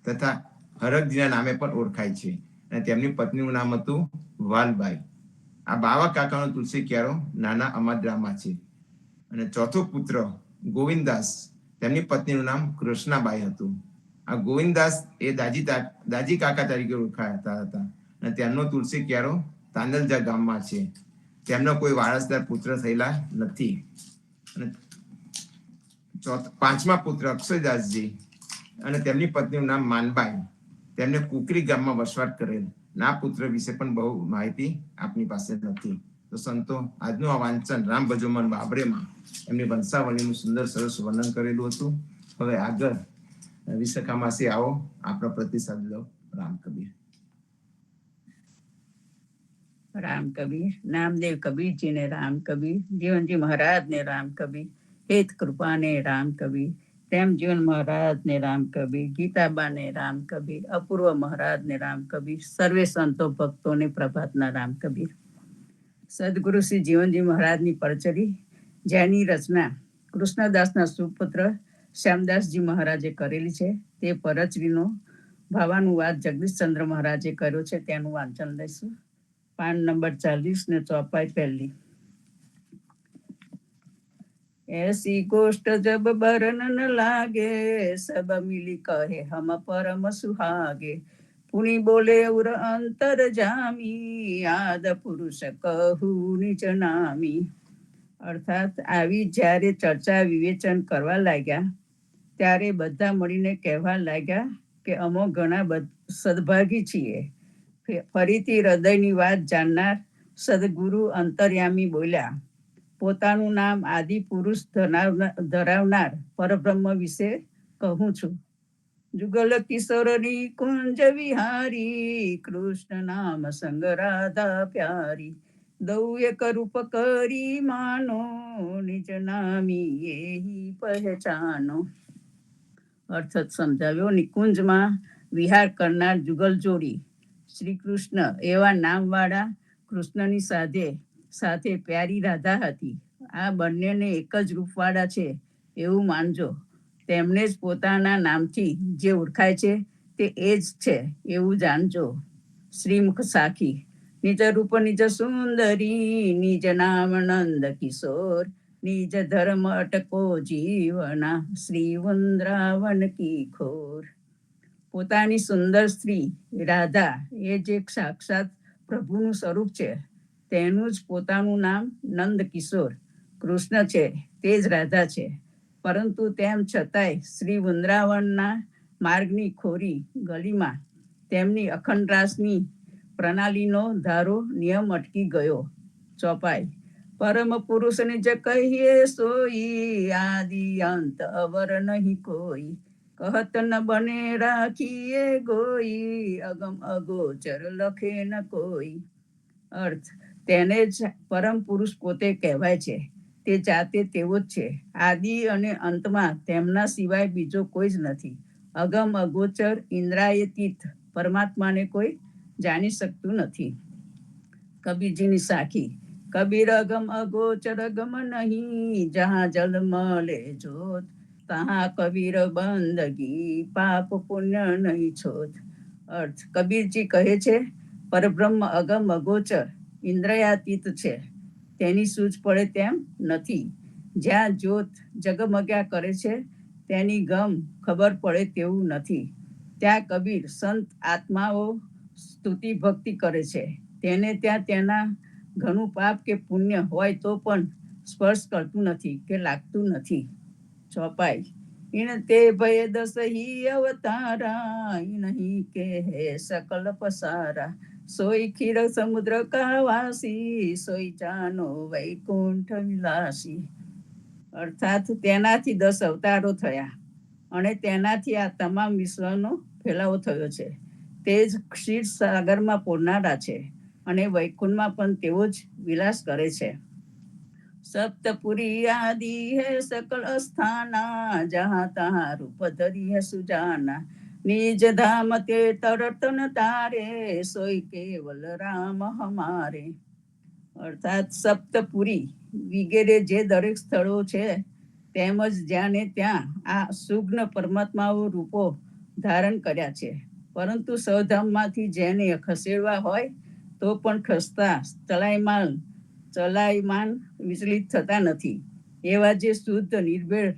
તથા હરકજીના નામે પણ ઓળખાય છે, અને તેમની પત્નીનું નામ હતું વાલબાઈ. આ બાવા કાકાનો તુલસી ક્યારો નાના અમાદરામાં છે. અને ચોથો પુત્ર ગોવિંદદાસ, તેમની પત્નીનું નામ કૃષ્ણાબાઈ હતું. આ ગોવિંદદાસ એ દાજી કાકા તરીકે ઓળખાતા હતા, અને તેમનો તુલસી ક્યારો તાંદલજા ગામમાં છે. તેમનો કોઈ વારસદાર પુત્ર થયેલા નથી. અને 5મા પુત્ર અક્ષયદાસજી અને તેમની પત્નીનું નામ માનબાઈ, તેમને કુકરી ગામમાં વસવાટ કરેલ. આ પુત્ર વિશે પણ બહુ માહિતી આપની પાસે નથી. તો સંતો, આજનું આ વાંચન રામ ભજોમન બાબરેમાં એમની વંશાવળીનું સુંદર સરસ વર્ણન કરેલું હતું. હવે આગળ વિશાખામાસી આવો, આપણો પ્રતિસાદ લો. રામ કબીર. રામ કબીર. નામદેવ કબીરજી ને રામ કબીર. જીવનજી મહારાજ ને રામ કબીર. હેત કૃપા ને રામ કબીર. પ્રેમજીવન મહારાજ ને રામ કબીર. ગીતાબા ને રામ કબીર. અપૂર્વ મહારાજ ને રામ કબીર. સર્વે સંતો ભક્તો ને પ્રભાતના રામ કબીર. સદગુરુ શ્રી જીવનજી મહારાજની પરચરી, જેની રચના કૃષ્ણદાસના સુપુત્ર શ્યામદાસજી મહારાજે કરેલી છે. તે પરચરીનો ભાવાનુવાદ જગદીશચંદ્ર મહારાજે કર્યો છે. તેનું વાંચન લઈશું. પાન નંબર 40 ને ચોપાઈ પહેલી. ऐसी गोष्ट जब बरनन लागे, सब मिली कहे हम परम सुहागे. पुनि बोले उर अंतर जामी, आद पुरुष कहू निज नामी. અર્થાત આવી જ્યારે ચર્ચા વિવેચન કરવા લાગ્યા, ત્યારે બધા મળીને કહેવા લાગ્યા કે અમો ઘણા સદભાગી છીએ. ફરીથી હૃદયની વાત જાણનાર સદગુરુ અંતર્યામી બોલ્યા, પોતાનું નામ આદિ પુરુષ ધરાવનાર પરબ્રહ્મ વિશે કહું છું. જુગલ કિશોરની કુંજ વિહારી, કૃષ્ણ નામ સંગ રાધા પ્યારી. દૌ એક રૂપ કરી માનો, નિજ નામી એહી પહેચાનો. અર્થ સમજાવ્યો. નિકુંજમાં વિહાર કરનાર જુગલ જોડી શ્રી કૃષ્ણ એવા નામવાળા કૃષ્ણની સાથે પ્યારી રાધા હતી. આ બંનેને એક જ રૂપવાળા છે એવું માનજો. તેમને જ પોતાના નામથી જે ઓળખાય છે તે એ જ છે એવું જાણજો. શ્રીમુખ સાખી. નિજ રૂપ નિજ સુંદરી, નિજ નામ નંદ કિશોર. નિજ ધર્મ અટકો જીવના, શ્રી વૃંદાવન કી ખોર. પોતાની સુંદર સ્ત્રી રાધા એ જે સાક્ષાત પ્રભુનું સ્વરૂપ છે, તેનું જ પોતાનું નામ નંદ કિશોર કૃષ્ણ છે, તે જ રાધા છે. પરંતુ તેમ છતાંય શ્રી વૃંદાવનના માર્ગની ખોરી ગલીમાં તેમની અખંડ રાસની પ્રણાલીનો ધારો નિયમ અટકી ગયો. ચોપાઈ. પરમ પુરુષને જ કહીએ સોઈ, આદિ અંત અવર નહીં કોઈ. કહત ન બને રાખીએ ગોઈ, અગમ અગોચર લખે ન કોઈ. અર્થ, તેને જ પરમ પુરુષ પોતે કહેવાય છે. તે તે જાતે તેવો જ છે. આદિ અને અંતમાં તેમના સિવાય બીજો કોઈ જ નથી. અગમ અગોચર ઇન્દ્રાયતીત પરમાત્માને કોઈ જાણી શકતું નથી. કબીરજીની સાખી. કબીર અગમ અગોચર અગમ નહીં, જहाँ જલ મલે જોત, તहाँ કબીર બંદગી પાપ પુણ્ય નહીં છોત. અર્થ, કબીરજી કહે છે પરબ્રહ્મ અગમ અગોચર ઇન્દ્રિયાતીત છે, તેની સૂઝ પડે તેમ નથી. જ્યાં જ્યોત જગમગ્યા કરે છે તેની ગમ ખબર પડે તેવું નથી. ત્યાં કબીર સંત આત્માઓ સ્તુતિ ભક્તિ કરે છે. તેને ત્યાં તેના ઘણું પાપ કે પુણ્ય હોય તો પણ સ્પર્શ કરતું નથી કે લાગતું નથી. ચોપાઈ. ઇન તે ભય દસહી અવતારા, નહીં કે હે સકલ પસારા, સોઈ ખીર સમુદ્ર કા વાસી, સોઈ જાનો વૈકુંઠ વિલાસી. અર્થાત તેનાથી 10 અવતારો થયા અને તેનાથી આ તમામ વિશ્વનો ફેલાવો થયો છે. તે જ ક્ષીર સાગરમાં પૂરનારા છે અને વૈકુંઠમાં પણ તેઓ જ વિલાસ કરે છે. સપ્તપુરી આદિ હે સકલ અસ્થાના, જहाँ તहाँ રૂપ ધરી હે સુજાના, નિજ ધામ તે તરત ન તારે, સોઈ કેવલ રામ હમારે. અર્થાત સપ્તપુરી વગેરે જે દરેક સ્થળો છે તેમજ જ્યાં ને ત્યાં આ સુગ્ન પરમાત્માઓ રૂપો ધારણ કર્યા છે. પરંતુ સૌધામમાંથી જેને ખસેડવા હોય તો પણ ખસતા ચલાયમાન વિચલિત થતા નથી. એવા જે શુદ્ધ નિર્ભેળ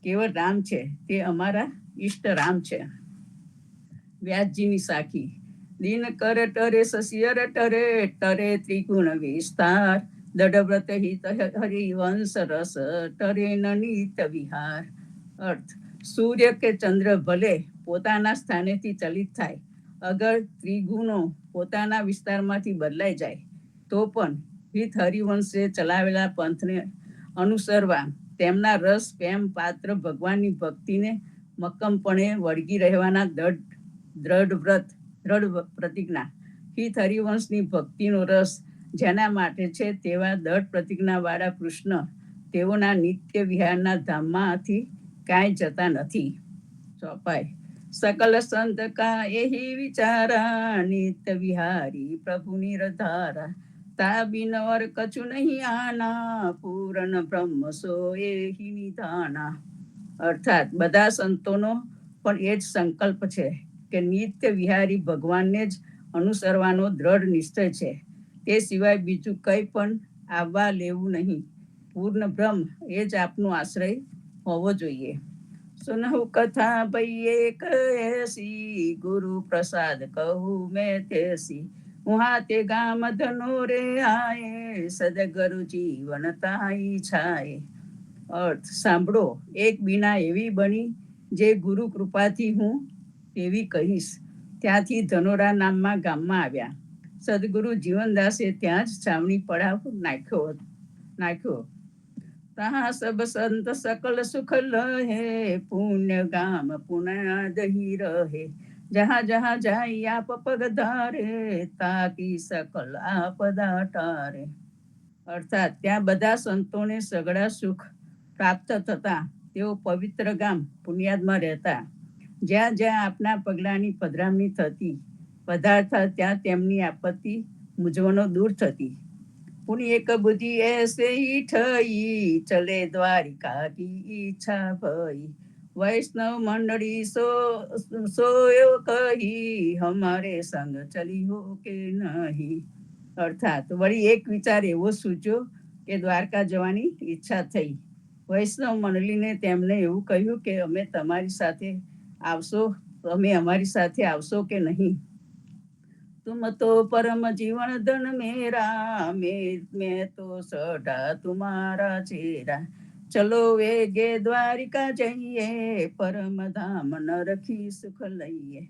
કેવળ રામ છે તે અમારા ઈષ્ટ રામ છે. વ્યાસજીની સાખી. દિન કર ટરે સસિયર ટરે, ટરે ત્રિગુણ વિસ્તાર, દઢવ્રત હિત હરિવંશ રસ, ટરે નિત વિહાર. અર્થ, સૂર્ય કે ચંદ્ર ભલે પોતાના સ્થાનેથી ચલિત થાય, અગર ત્રિગુણો પોતાના વિસ્તારમાંથી બદલાઈ જાય તો પણ હિત હરિવંશે ચલાવેલા પંથને અનુસરવા, તેમના રસ પ્રેમ પાત્ર ભગવાનની ભક્તિને મક્કમપણે વળગી રહેવાના દ્રઢ પ્રતિજ્ઞા. હિત હરિવંશની ભક્તિનો રસ જેના માટે છે તેવા દ્રઢ પ્રતિજ્ઞાવાળા કૃષ્ણ તેઓના નિત્ય વિહારના ધામમાંથી કાંઈ જતા નથી. ચોપાઈ. સકલ સંત કા એહી વિચારા, નિત્ય વિહારી પ્રભુ નિરધારા, તા બિન ઓર કછુ નહીં આના, પૂરણ બ્રહ્મ સો એહી નિધાના. અર્થાત બધા સંતોનો પણ એ જ સંકલ્પ છે કે નિત્ય વિહારી ભગવાનને જ અનુસરવાનો દ્રઢ નિશ્ચય છે. તે સિવાય બીજું કંઈ પણ આવવા લેવું નહીં. પૂર્ણ બ્રહ્મ એ જ આપનો આશ્રય હોવો જોઈએ. સુનહુ કથા ભૈયે કૈસી, ગુરુ પ્રસાદ કહું મેં તેસી, ઉહા તે ગામ ધનોરે આયે, સદગુરુ જીવન તાઈ છાયે. અર્થ, સાંભળો, એક બીના એવી બની જે ગુરુ કૃપાથી હું એવી કહીશ. ત્યાંથી ધનોરા નામમાં ગામમાં આવ્યા. સદગુરુ જીવનદાસે ત્યાં જ છાવણી પડાવ નાખ્યો. તહાં સબ સંત સકલ સુખ લહે, પુણ્ય ગામ પુણ્ય દહી રહે, જहाँ જहाँ જાય આપ પગ ધારે, તાકી સકલ આપદા ટારે. અર્થાત ત્યાં બધા સંતોને સઘળા સુખ પ્રાપ્ત થતા તેઓ પવિત્ર ગામ પુણ્યાદમાં રહેતા. જ્યાં જ્યાં આપના પગલાની પધરામણી થતી પધારતા ત્યાં તેમની આપત્તિ મૂંઝવણો દૂર થતી. પુણ્ય એક બુદ્ધિ એસે હી ઠઈ, ચલે દ્વારિકા કી ઈચ્છા ભઈ, વૈષ્ણવ મંડળી સો કહી, હમારે સંગ ચલી હો કે નહીં. અર્થાત વળી એક વિચાર એવો સૂચ્યો કે દ્વારકા જવાની ઈચ્છા થઈ. વૈષ્ણવ મંડળીને તેમને એવું કહ્યું કે તમે અમારી સાથે આવશો કે નહીં. तुम तो परम जीवन धन मेरा, मैं तो सढ़ा तुम्हारा चेरा, चलो वेगे द्वारिका जइए, परम धाम न रखी सुख लइए.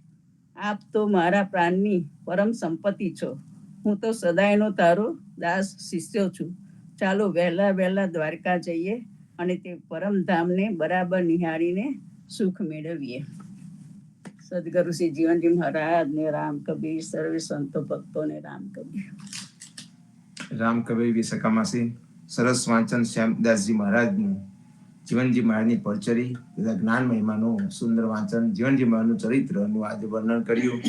આપ તો મારા પ્રાણની પરમ સંપત્તિ છો. હું તો સદાયનો તારો દાસ શિષ્યો છું. ચાલો વહેલા દ્વારકા જઈએ અને તે પરમધામને બરાબર નિહાળીને સુખ મેળવીએ. સદગુરુ શ્રી જીવનજી મહારાજ ને રામ કબીર, સર્વે સંતો ભક્તોને રામ કબીર. રામ કબીર વિશાખામાસી. સરસ વાંચન શ્યામદાસજી મહારાજનું, જીવનજી મહારાજની પરચરી તથા જ્ઞાન મહિમાનું સુંદર વાંચન, જીવનજી મહારાજનું ચરિત્રનું આજે વર્ણન કર્યું.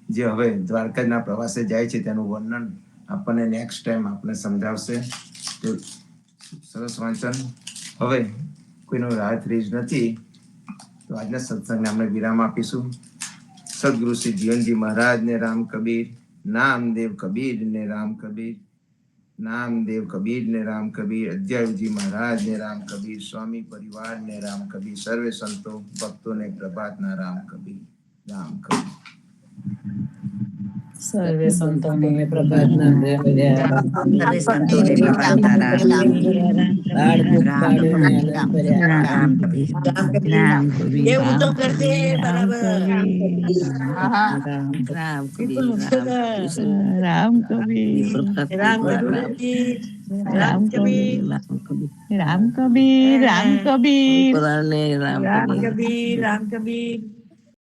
જે હવે દ્વારકાના પ્રવાસે જાય છે તેનું વર્ણન આપણને નેક્સ્ટ ટાઈમ આપણે સમજાવશે. તો સરસ વાંચન. હવે કોઈનો રાહત રીજ નથી તો આજના સત્સંગને આપણે વિરામ આપીશું. સદગુરુ શ્રી જીવનજી મહારાજ ને રામ કબીર, નામદેવ કબીર ને રામ કબીર, નામદેવ કબીર ને રામ કબીર, અજ્ઞાવજી મહારાજ ને રામ કબીર, સ્વામી પરિવાર ને રામ કબીર, સર્વે સંતો ભક્તો ને પ્રભાત ના રામ કબીર, રામ કબીર. સર્વે સંતોને પ્રભાતના જય ભર્યા. સર્વે સંતોને પ્રભાતના રામ. બાળ દુઃખ રામ બાળોને કબીર, આનંદ ભર્યા. રામ કબીર, રામ કબીર, એવું તો કરજે બરાબર. હા. રામ કબીર, રામ કબીર, રામ કબીર, રામ કબીર, રામ કબીર, રામ કબીર, રામ કબીર, રામ કબીર, રામ કબીર.